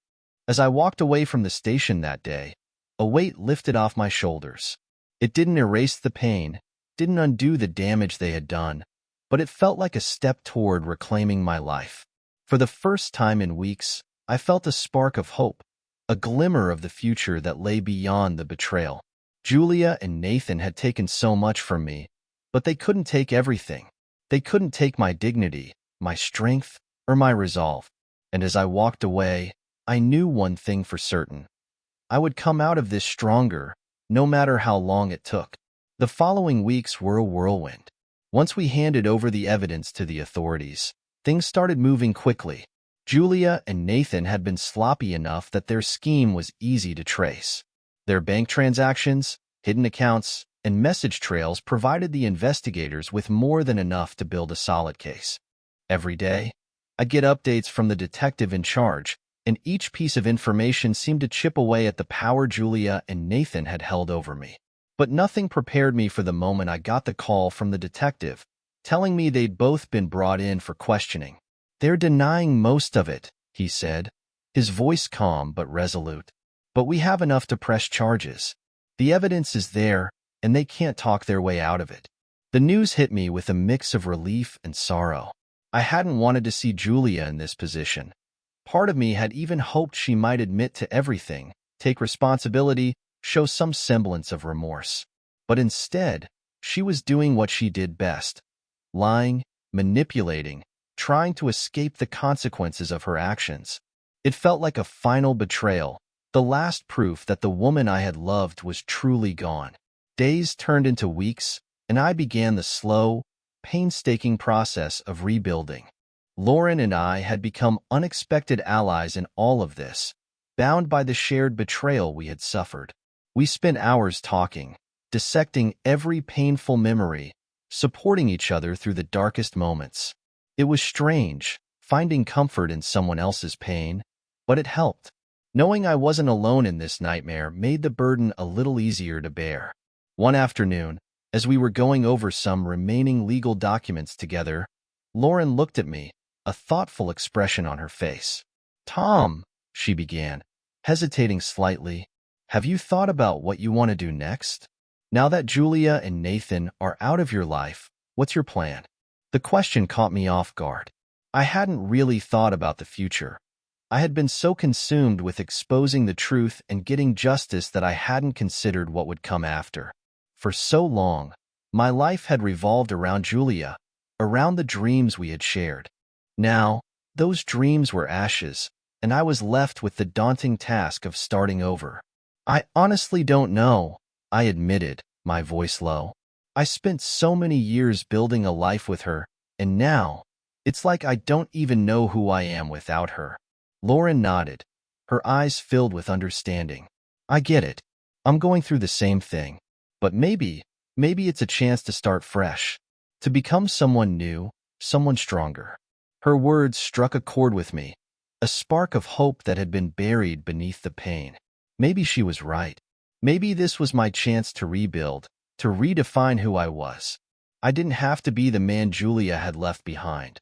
As I walked away from the station that day, a weight lifted off my shoulders. It didn't erase the pain, didn't undo the damage they had done, but it felt like a step toward reclaiming my life. For the first time in weeks, I felt a spark of hope, a glimmer of the future that lay beyond the betrayal. Julia and Nathan had taken so much from me, but they couldn't take everything. They couldn't take my dignity, my strength, or my resolve. And as I walked away, I knew one thing for certain. I would come out of this stronger, no matter how long it took. The following weeks were a whirlwind. Once we handed over the evidence to the authorities, things started moving quickly. Julia and Nathan had been sloppy enough that their scheme was easy to trace. Their bank transactions, hidden accounts, and message trails provided the investigators with more than enough to build a solid case. Every day, I'd get updates from the detective in charge, and each piece of information seemed to chip away at the power Julia and Nathan had held over me. But nothing prepared me for the moment I got the call from the detective, telling me they'd both been brought in for questioning. "They're denying most of it," he said, his voice calm but resolute. "But we have enough to press charges. The evidence is there, and they can't talk their way out of it." The news hit me with a mix of relief and sorrow. I hadn't wanted to see Julia in this position. Part of me had even hoped she might admit to everything, take responsibility, show some semblance of remorse. But instead, she was doing what she did best: lying, manipulating, trying to escape the consequences of her actions. It felt like a final betrayal, the last proof that the woman I had loved was truly gone. Days turned into weeks, and I began the slow, painstaking process of rebuilding. Lauren and I had become unexpected allies in all of this, bound by the shared betrayal we had suffered. We spent hours talking, dissecting every painful memory, supporting each other through the darkest moments. It was strange, finding comfort in someone else's pain, but it helped. Knowing I wasn't alone in this nightmare made the burden a little easier to bear. One afternoon, as we were going over some remaining legal documents together, Lauren looked at me, a thoughtful expression on her face. "Tom," she began, hesitating slightly, "have you thought about what you want to do next? Now that Julia and Nathan are out of your life, what's your plan?" The question caught me off guard. I hadn't really thought about the future. I had been so consumed with exposing the truth and getting justice that I hadn't considered what would come after. For so long, my life had revolved around Julia, around the dreams we had shared. Now, those dreams were ashes, and I was left with the daunting task of starting over. "I honestly don't know," I admitted, my voice low. "I spent so many years building a life with her, and now, it's like I don't even know who I am without her." Lauren nodded, her eyes filled with understanding. "I get it. I'm going through the same thing. But maybe it's a chance to start fresh. to become someone new, someone stronger. Her words struck a chord with me, a spark of hope that had been buried beneath the pain. Maybe she was right. Maybe this was my chance to rebuild, to redefine who I was. I didn't have to be the man Julia had left behind.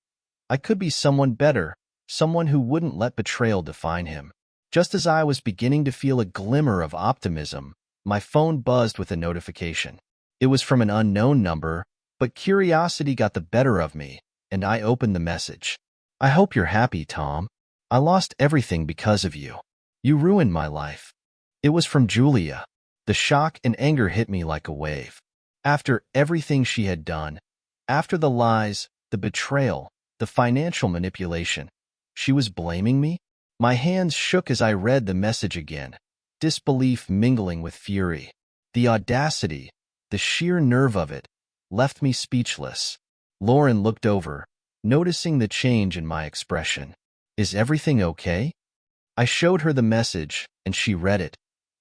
I could be someone better, someone who wouldn't let betrayal define him. Just as I was beginning to feel a glimmer of optimism, my phone buzzed with a notification. It was from an unknown number, but curiosity got the better of me, and I opened the message. "I hope you're happy, Tom. I lost everything because of you. You ruined my life." It was from Julia. The shock and anger hit me like a wave. After everything she had done, after the lies, the betrayal, the financial manipulation, she was blaming me? My hands shook as I read the message again, disbelief mingling with fury. The audacity, the sheer nerve of it, left me speechless. Lauren looked over, noticing the change in my expression. "Is everything okay?" I showed her the message, and she read it,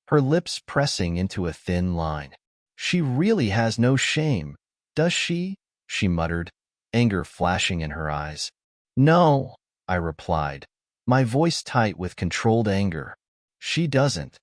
her lips pressing into a thin line. "She really has no shame, does she?" she muttered, anger flashing in her eyes. "No," I replied, my voice tight with controlled anger. "She doesn't."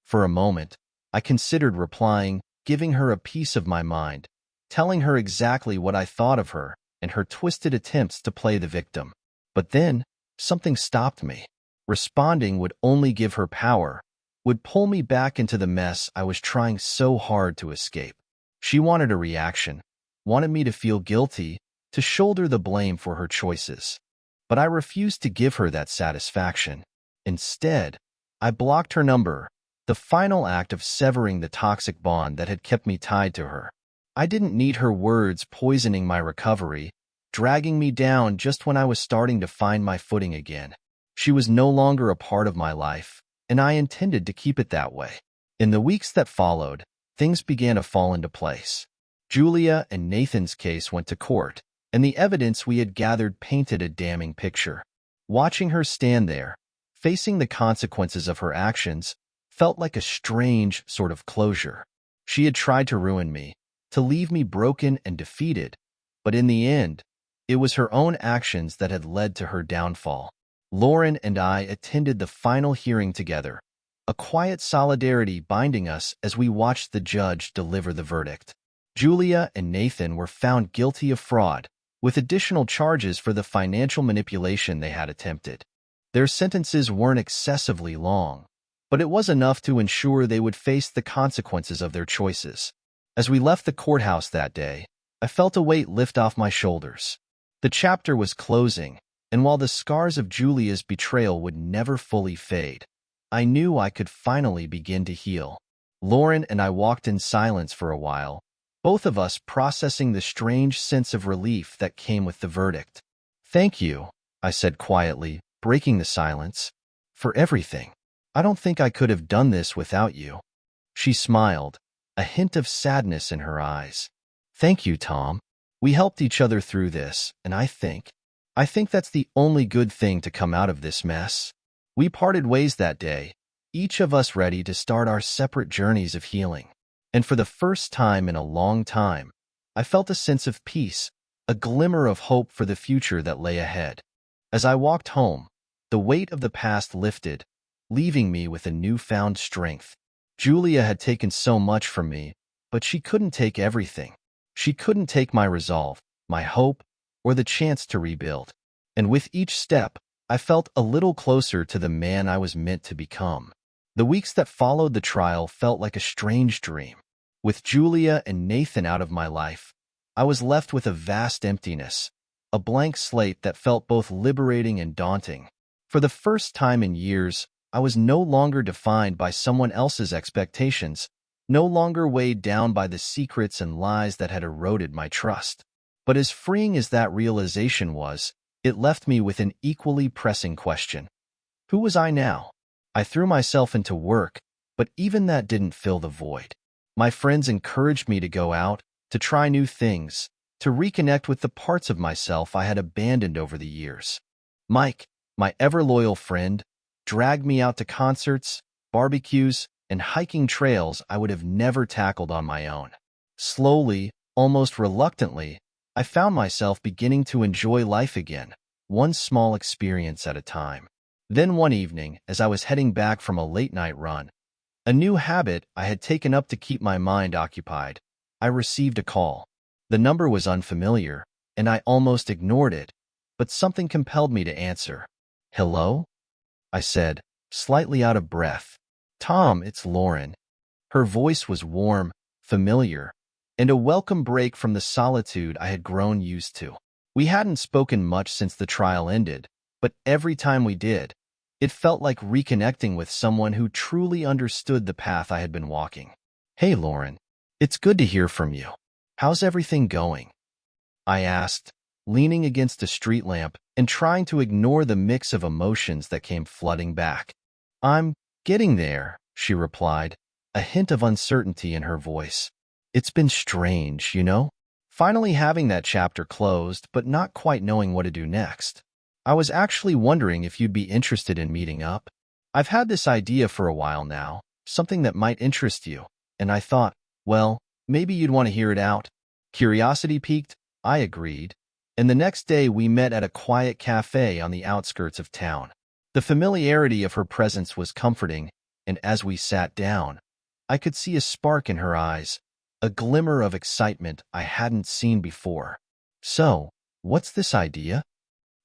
For a moment, I considered replying, giving her a piece of my mind, telling her exactly what I thought of her and her twisted attempts to play the victim. But then, something stopped me. Responding would only give her power, would pull me back into the mess I was trying so hard to escape. She wanted a reaction, wanted me to feel guilty, to shoulder the blame for her choices. But I refused to give her that satisfaction. Instead, I blocked her number, the final act of severing the toxic bond that had kept me tied to her. I didn't need her words poisoning my recovery, dragging me down just when I was starting to find my footing again. She was no longer a part of my life, and I intended to keep it that way. In the weeks that followed, things began to fall into place. Julia and Nathan's case went to court, and the evidence we had gathered painted a damning picture. Watching her stand there, facing the consequences of her actions, felt like a strange sort of closure. She had tried to ruin me, to leave me broken and defeated, but in the end, it was her own actions that had led to her downfall. Lauren and I attended the final hearing together, a quiet solidarity binding us as we watched the judge deliver the verdict. Julia and Nathan were found guilty of fraud, with additional charges for the financial manipulation they had attempted. Their sentences weren't excessively long, but it was enough to ensure they would face the consequences of their choices. As we left the courthouse that day, I felt a weight lift off my shoulders. The chapter was closing, and while the scars of Julia's betrayal would never fully fade, I knew I could finally begin to heal. Lauren and I walked in silence for a while, both of us processing the strange sense of relief that came with the verdict. "Thank you," I said quietly, breaking the silence, "for everything. I don't think I could have done this without you." She smiled, a hint of sadness in her eyes. "Thank you, Tom. We helped each other through this, and I think that's the only good thing to come out of this mess." We parted ways that day, each of us ready to start our separate journeys of healing. And for the first time in a long time, I felt a sense of peace, a glimmer of hope for the future that lay ahead. As I walked home, the weight of the past lifted, leaving me with a newfound strength. Julia had taken so much from me, but she couldn't take everything. She couldn't take my resolve, my hope, or the chance to rebuild. And with each step, I felt a little closer to the man I was meant to become. The weeks that followed the trial felt like a strange dream. With Julia and Nathan out of my life, I was left with a vast emptiness, a blank slate that felt both liberating and daunting. For the first time in years, I was no longer defined by someone else's expectations, no longer weighed down by the secrets and lies that had eroded my trust. But as freeing as that realization was, it left me with an equally pressing question. Who was I now? I threw myself into work, but even that didn't fill the void. My friends encouraged me to go out, to try new things, to reconnect with the parts of myself I had abandoned over the years. Mike, my ever-loyal friend, dragged me out to concerts, barbecues, and hiking trails I would have never tackled on my own. Slowly, almost reluctantly, I found myself beginning to enjoy life again, one small experience at a time. Then one evening, as I was heading back from a late-night run, a new habit I had taken up to keep my mind occupied, I received a call. The number was unfamiliar, and I almost ignored it, but something compelled me to answer. "Hello?" I said, slightly out of breath. "Tom, it's Lauren." Her voice was warm, familiar, and a welcome break from the solitude I had grown used to. We hadn't spoken much since the trial ended, but every time we did, it felt like reconnecting with someone who truly understood the path I had been walking. "Hey, Lauren. It's good to hear from you. How's everything going?" I asked, leaning against a street lamp and trying to ignore the mix of emotions that came flooding back. "I'm getting there," she replied, a hint of uncertainty in her voice. "It's been strange, you know? Finally having that chapter closed, but not quite knowing what to do next. I was actually wondering if you'd be interested in meeting up. I've had this idea for a while now, something that might interest you, and I thought, well, maybe you'd want to hear it out." Curiosity piqued, I agreed, and the next day we met at a quiet cafe on the outskirts of town. The familiarity of her presence was comforting, and as we sat down, I could see a spark in her eyes, a glimmer of excitement I hadn't seen before. "So, what's this idea?"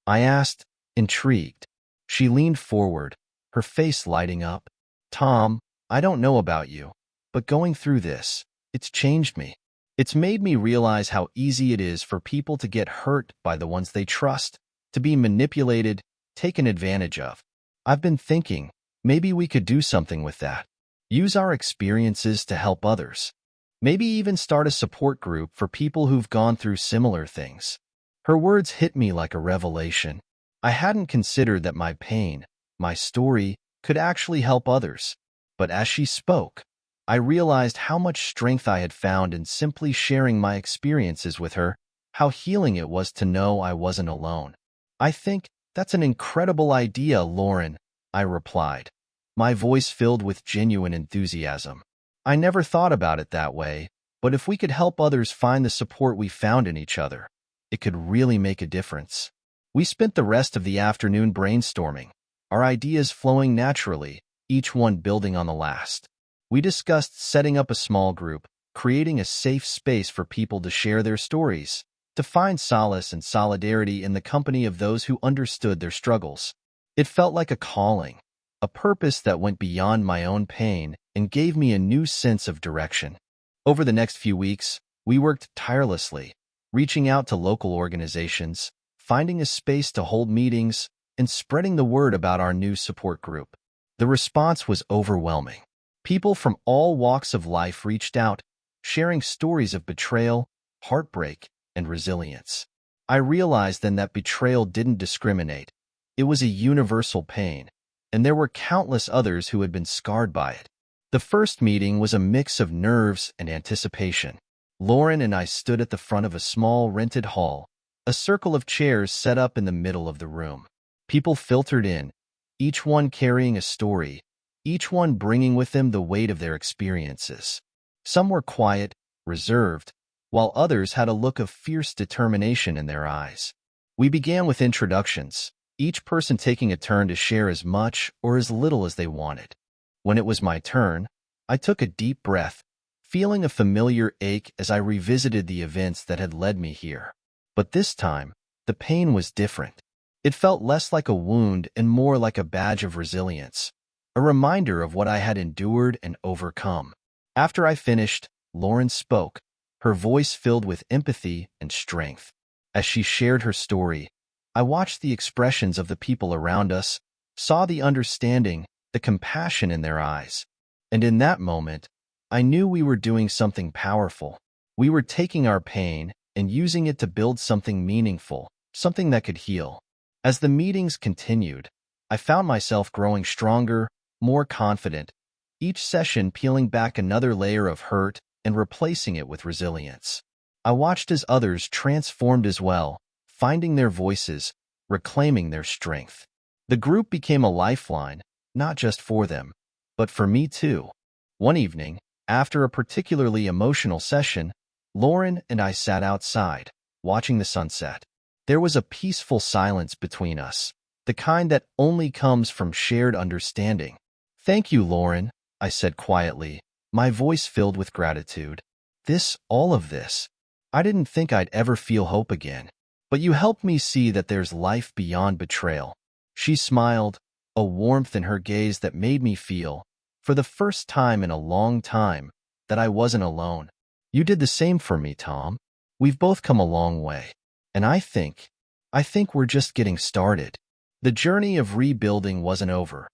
I asked, intrigued. She leaned forward, her face lighting up. "Tom, I don't know about you, but going through this, it's changed me. It's made me realize how easy it is for people to get hurt by the ones they trust, to be manipulated, taken advantage of. I've been thinking, maybe we could do something with that. Use our experiences to help others. Maybe even start a support group for people who've gone through similar things." Her words hit me like a revelation. I hadn't considered that my pain, my story, could actually help others. But as she spoke, I realized how much strength I had found in simply sharing my experiences with her, how healing it was to know I wasn't alone. "I think that's an incredible idea, Lauren," I replied, my voice filled with genuine enthusiasm. "I never thought about it that way, but if we could help others find the support we found in each other, it could really make a difference." We spent the rest of the afternoon brainstorming, our ideas flowing naturally, each one building on the last. We discussed setting up a small group, creating a safe space for people to share their stories, to find solace and solidarity in the company of those who understood their struggles. It felt like a calling, a purpose that went beyond my own pain and gave me a new sense of direction. Over the next few weeks, we worked tirelessly, reaching out to local organizations, finding a space to hold meetings, and spreading the word about our new support group. The response was overwhelming. People from all walks of life reached out, sharing stories of betrayal, heartbreak, and resilience. I realized then that betrayal didn't discriminate. It was a universal pain, and there were countless others who had been scarred by it. The first meeting was a mix of nerves and anticipation. Lauren and I stood at the front of a small rented hall, a circle of chairs set up in the middle of the room. People filtered in, each one carrying a story, each one bringing with them the weight of their experiences. Some were quiet, reserved, while others had a look of fierce determination in their eyes. We began with introductions, each person taking a turn to share as much or as little as they wanted. When it was my turn, I took a deep breath, feeling a familiar ache as I revisited the events that had led me here. But this time, the pain was different. It felt less like a wound and more like a badge of resilience, a reminder of what I had endured and overcome. After I finished, Lauren spoke, her voice filled with empathy and strength. As she shared her story, I watched the expressions of the people around us, saw the understanding, the compassion in their eyes. And in that moment, I knew we were doing something powerful. We were taking our pain and using it to build something meaningful, something that could heal. As the meetings continued, I found myself growing stronger, more confident, each session peeling back another layer of hurt and replacing it with resilience. I watched as others transformed as well, finding their voices, reclaiming their strength. The group became a lifeline, not just for them, but for me too. One evening, after a particularly emotional session, Lauren and I sat outside, watching the sunset. There was a peaceful silence between us, the kind that only comes from shared understanding. "Thank you, Lauren," I said quietly, my voice filled with gratitude. All of this. I didn't think I'd ever feel hope again. But you helped me see that there's life beyond betrayal. She smiled, a warmth in her gaze that made me feel, for the first time in a long time, that I wasn't alone. "You did the same for me, Tom. We've both come a long way. And I think we're just getting started." The journey of rebuilding wasn't over.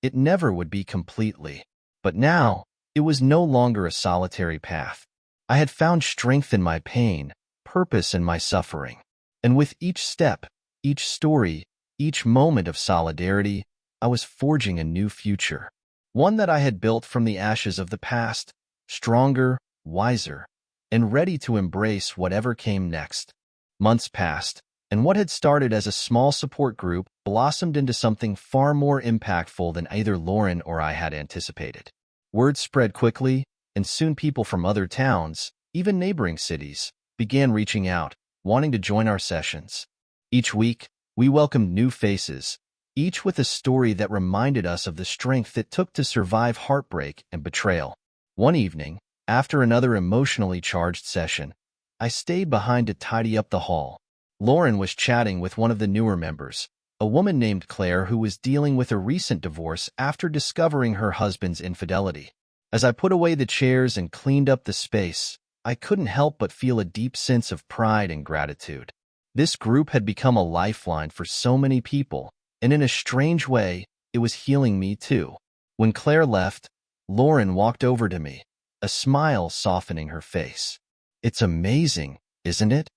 It never would be completely. But now, it was no longer a solitary path. I had found strength in my pain, purpose in my suffering. And with each step, each story, each moment of solidarity, I was forging a new future. One that I had built from the ashes of the past, stronger, wiser, and ready to embrace whatever came next. Months passed, and what had started as a small support group blossomed into something far more impactful than either Lauren or I had anticipated. Word spread quickly, and soon people from other towns, even neighboring cities, began reaching out, wanting to join our sessions. Each week, we welcomed new faces, each with a story that reminded us of the strength it took to survive heartbreak and betrayal. One evening, after another emotionally charged session, I stayed behind to tidy up the hall. Lauren was chatting with one of the newer members, a woman named Claire who was dealing with a recent divorce after discovering her husband's infidelity. As I put away the chairs and cleaned up the space, I couldn't help but feel a deep sense of pride and gratitude. This group had become a lifeline for so many people, and in a strange way, it was healing me too. When Claire left, Lauren walked over to me, a smile softening her face. "It's amazing, isn't it?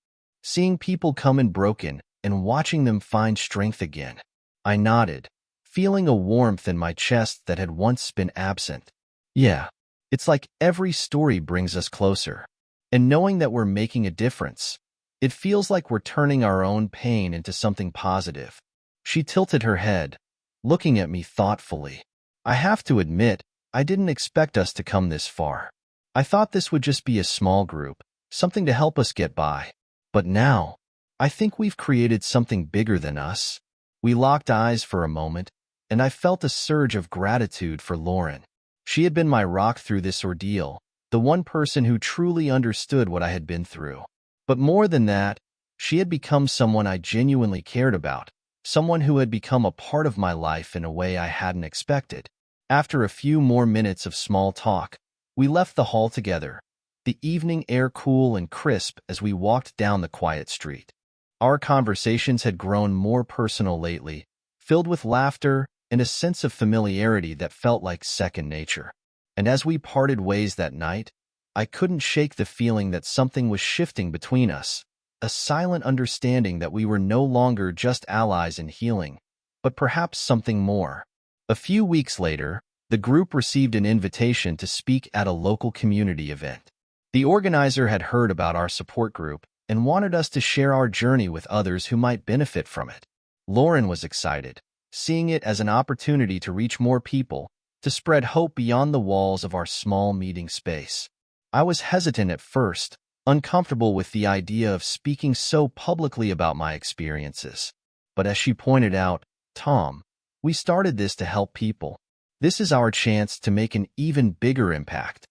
Seeing people come in broken and watching them find strength again." I nodded, feeling a warmth in my chest that had once been absent. "Yeah, it's like every story brings us closer. And knowing that we're making a difference, it feels like we're turning our own pain into something positive." She tilted her head, looking at me thoughtfully. "I have to admit, I didn't expect us to come this far. I thought this would just be a small group, something to help us get by. But now, I think we've created something bigger than us." We locked eyes for a moment, and I felt a surge of gratitude for Lauren. She had been my rock through this ordeal, the one person who truly understood what I had been through. But more than that, she had become someone I genuinely cared about, someone who had become a part of my life in a way I hadn't expected. After a few more minutes of small talk, we left the hall together, the evening air cool and crisp as we walked down the quiet street. Our conversations had grown more personal lately, filled with laughter and a sense of familiarity that felt like second nature. And as we parted ways that night, I couldn't shake the feeling that something was shifting between us, a silent understanding that we were no longer just allies in healing, but perhaps something more. A few weeks later, the group received an invitation to speak at a local community event. The organizer had heard about our support group and wanted us to share our journey with others who might benefit from it. Lauren was excited, seeing it as an opportunity to reach more people, to spread hope beyond the walls of our small meeting space. I was hesitant at first, uncomfortable with the idea of speaking so publicly about my experiences. But as she pointed out, "Tom, we started this to help people. This is our chance to make an even bigger impact."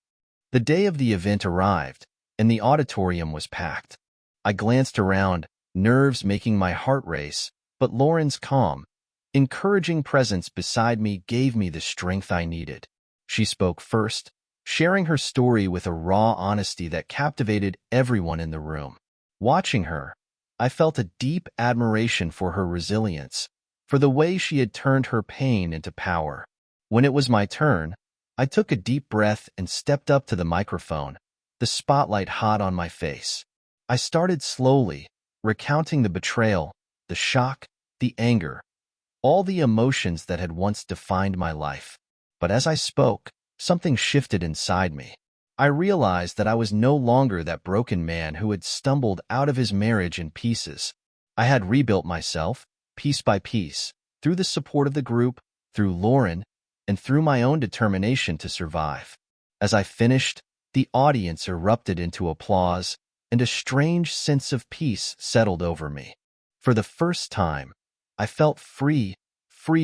The day of the event arrived, and the auditorium was packed. I glanced around, nerves making my heart race, but Lauren's calm, encouraging presence beside me gave me the strength I needed. She spoke first, sharing her story with a raw honesty that captivated everyone in the room. Watching her, I felt a deep admiration for her resilience, for the way she had turned her pain into power. When it was my turn, I took a deep breath and stepped up to the microphone, the spotlight hot on my face. I started slowly, recounting the betrayal, the shock, the anger, all the emotions that had once defined my life. But as I spoke, something shifted inside me. I realized that I was no longer that broken man who had stumbled out of his marriage in pieces. I had rebuilt myself, piece by piece, through the support of the group, through Lauren, and through my own determination to survive. As I finished, the audience erupted into applause, and and a strange sense of peace settled over me. For the first time, I felt free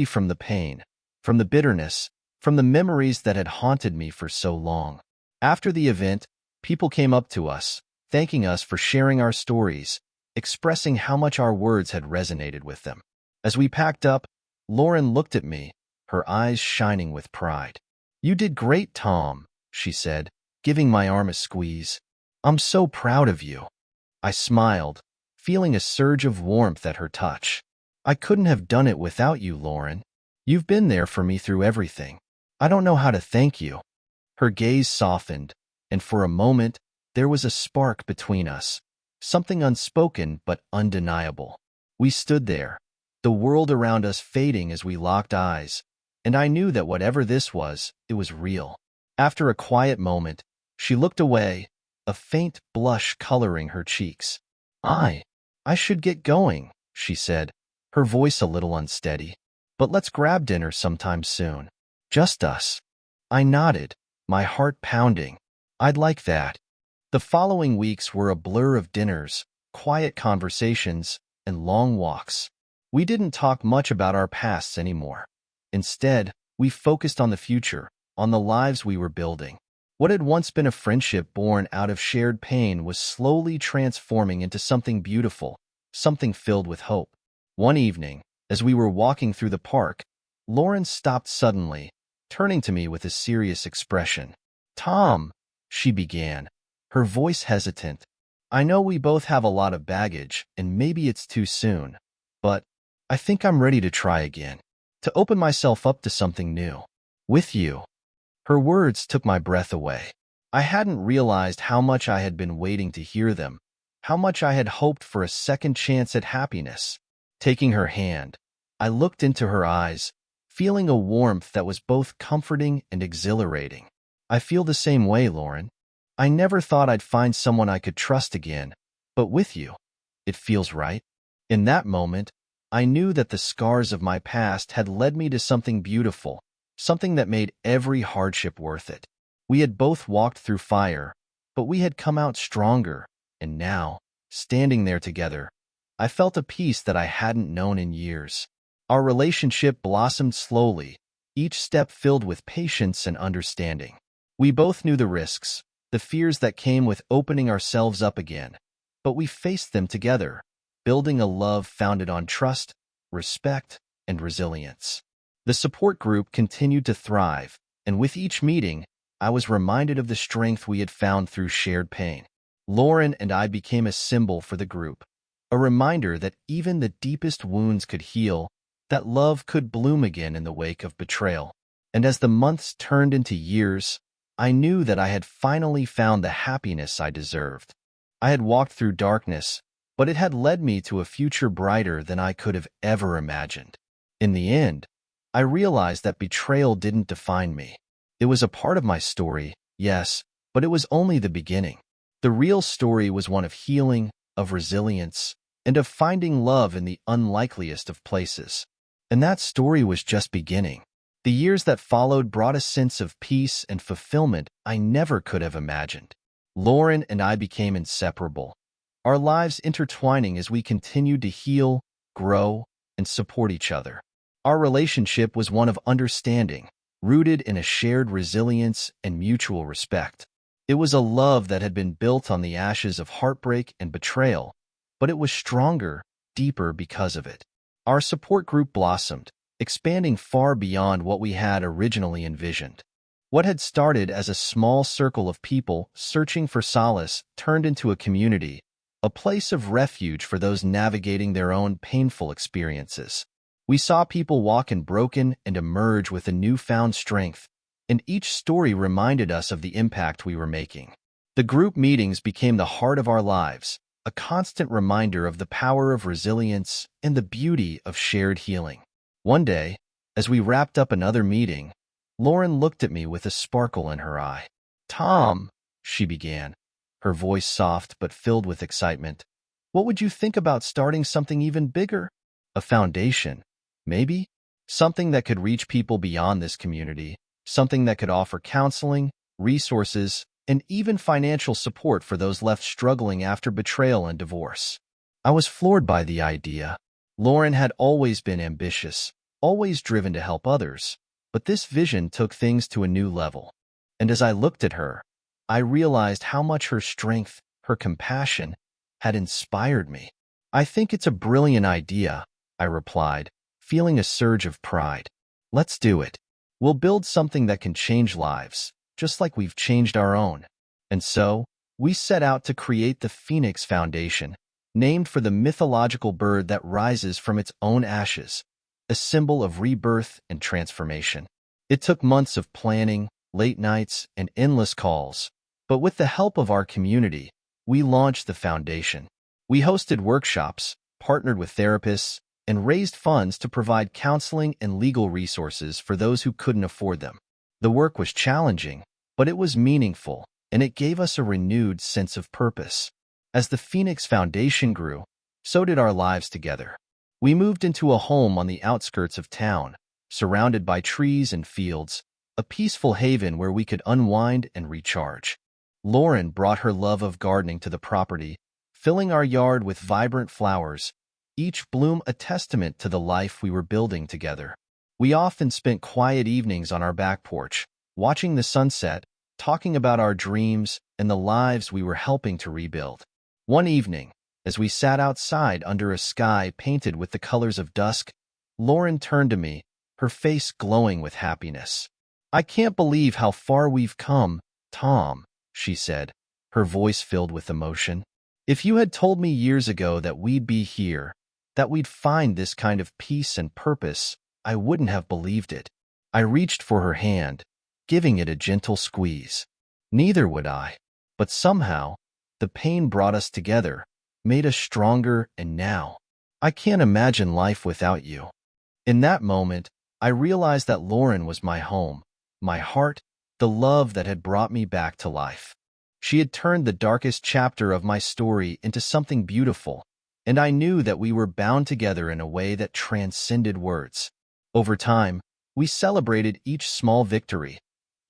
from the pain, from the bitterness, from the memories that had haunted me for so long. After the event, people came up to us, thanking us for sharing our stories, expressing how much our words had resonated with them. As we packed up, Lauren looked at me, her eyes shining with pride. "You did great, Tom," she said, giving my arm a squeeze. "I'm so proud of you." I smiled, feeling a surge of warmth at her touch. "I couldn't have done it without you, Lauren. You've been there for me through everything. I don't know how to thank you." Her gaze softened, and for a moment, there was a spark between us, something unspoken but undeniable. We stood there, the world around us fading as we locked eyes, and I knew that whatever this was, it was real. After a quiet moment, she looked away, a faint blush coloring her cheeks. I should get going," she said, her voice a little unsteady. "But let's grab dinner sometime soon. Just us." I nodded, my heart pounding. "I'd like that." The following weeks were a blur of dinners, quiet conversations, and long walks. We didn't talk much about our pasts anymore. Instead, we focused on the future, on the lives we were building. What had once been a friendship born out of shared pain was slowly transforming into something beautiful, something filled with hope. One evening, as we were walking through the park, Lauren stopped suddenly, turning to me with a serious expression. "Tom," she began, her voice hesitant, "I know we both have a lot of baggage, and maybe it's too soon, but I think I'm ready to try again, to open myself up to something new. With you." Her words took my breath away. I hadn't realized how much I had been waiting to hear them, how much I had hoped for a second chance at happiness. Taking her hand, I looked into her eyes, feeling a warmth that was both comforting and exhilarating. "I feel the same way, Lauren. I never thought I'd find someone I could trust again, but with you, it feels right." In that moment, I knew that the scars of my past had led me to something beautiful, something that made every hardship worth it. We had both walked through fire, but we had come out stronger, and now, standing there together, I felt a peace that I hadn't known in years. Our relationship blossomed slowly, each step filled with patience and understanding. We both knew the risks, the fears that came with opening ourselves up again, but we faced them together, building a love founded on trust, respect, and resilience. The support group continued to thrive, and with each meeting, I was reminded of the strength we had found through shared pain. Lauren and I became a symbol for the group, a reminder that even the deepest wounds could heal, that love could bloom again in the wake of betrayal. And as the months turned into years, I knew that I had finally found the happiness I deserved. I had walked through darkness, but it had led me to a future brighter than I could have ever imagined. In the end, I realized that betrayal didn't define me. It was a part of my story, yes, but it was only the beginning. The real story was one of healing, of resilience, and of finding love in the unlikeliest of places. And that story was just beginning. The years that followed brought a sense of peace and fulfillment I never could have imagined. Lauren and I became inseparable, our lives intertwining as we continued to heal, grow, and support each other. Our relationship was one of understanding, rooted in a shared resilience and mutual respect. It was a love that had been built on the ashes of heartbreak and betrayal, but it was stronger, deeper because of it. Our support group blossomed, expanding far beyond what we had originally envisioned. What had started as a small circle of people searching for solace turned into a community, a place of refuge for those navigating their own painful experiences. We saw people walk in broken and emerge with a newfound strength, and each story reminded us of the impact we were making. The group meetings became the heart of our lives, a constant reminder of the power of resilience and the beauty of shared healing. One day, as we wrapped up another meeting, Lauren looked at me with a sparkle in her eye. "Tom," she began, her voice soft but filled with excitement, "what would you think about starting something even bigger? A foundation, maybe? Something that could reach people beyond this community, something that could offer counseling, resources, and even financial support for those left struggling after betrayal and divorce. I was floored by the idea. Lauren had always been ambitious, always driven to help others, but this vision took things to a new level. And as I looked at her, I realized how much her strength, her compassion, had inspired me. "I think it's a brilliant idea," I replied, feeling a surge of pride. "Let's do it. We'll build something that can change lives, just like we've changed our own." And so, we set out to create the Phoenix Foundation, named for the mythological bird that rises from its own ashes, a symbol of rebirth and transformation. It took months of planning, late nights, and endless calls, but with the help of our community, we launched the foundation. We hosted workshops, partnered with therapists, and raised funds to provide counseling and legal resources for those who couldn't afford them. The work was challenging, but it was meaningful, and it gave us a renewed sense of purpose. As the Phoenix Foundation grew, so did our lives together. We moved into a home on the outskirts of town, surrounded by trees and fields, a peaceful haven where we could unwind and recharge. Lauren brought her love of gardening to the property, filling our yard with vibrant flowers, each bloom a testament to the life we were building together. We often spent quiet evenings on our back porch, watching the sunset, talking about our dreams and the lives we were helping to rebuild. One evening, as we sat outside under a sky painted with the colors of dusk, Lauren turned to me, her face glowing with happiness. "I can't believe how far we've come, Tom," she said, her voice filled with emotion. "If you had told me years ago that we'd be here, that we'd find this kind of peace and purpose, I wouldn't have believed it." I reached for her hand, giving it a gentle squeeze. Neither would I. But somehow, the pain brought us together, made us stronger, and now, I can't imagine life without you. In that moment, I realized that Lauren was my home, my heart, the love that had brought me back to life. She had turned the darkest chapter of my story into something beautiful, and I knew that we were bound together in a way that transcended words. Over time, we celebrated each small victory,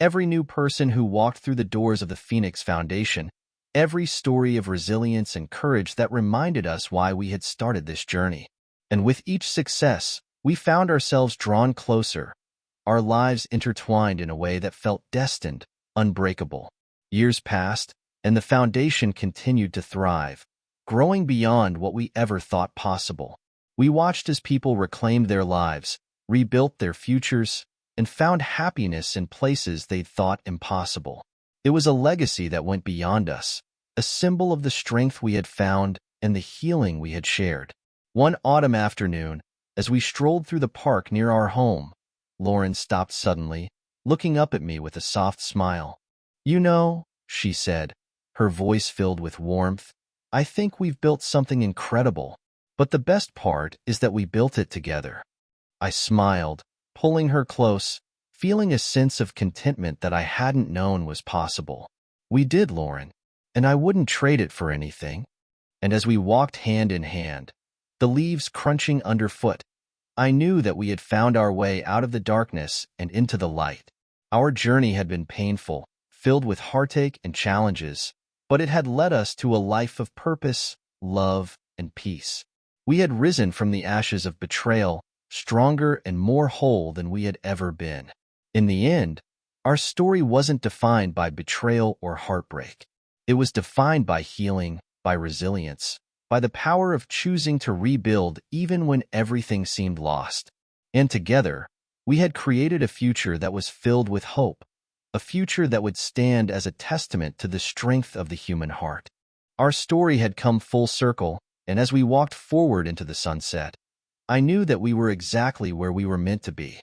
every new person who walked through the doors of the Phoenix Foundation, every story of resilience and courage that reminded us why we had started this journey. And with each success, we found ourselves drawn closer, our lives intertwined in a way that felt destined, unbreakable. Years passed, and the foundation continued to thrive, growing beyond what we ever thought possible. We watched as people reclaimed their lives, rebuilt their futures, and found happiness in places they'd thought impossible. It was a legacy that went beyond us, a symbol of the strength we had found and the healing we had shared. One autumn afternoon, as we strolled through the park near our home, Lauren stopped suddenly, looking up at me with a soft smile. "You know," she said, her voice filled with warmth, "I think we've built something incredible, but the best part is that we built it together." I smiled, pulling her close, feeling a sense of contentment that I hadn't known was possible. "We did, Lauren, and I wouldn't trade it for anything." And as we walked hand in hand, the leaves crunching underfoot, I knew that we had found our way out of the darkness and into the light. Our journey had been painful, filled with heartache and challenges, but it had led us to a life of purpose, love, and peace. We had risen from the ashes of betrayal, stronger and more whole than we had ever been. In the end, our story wasn't defined by betrayal or heartbreak. It was defined by healing, by resilience, by the power of choosing to rebuild even when everything seemed lost. And together, we had created a future that was filled with hope, a future that would stand as a testament to the strength of the human heart. Our story had come full circle, and as we walked forward into the sunset, I knew that we were exactly where we were meant to be.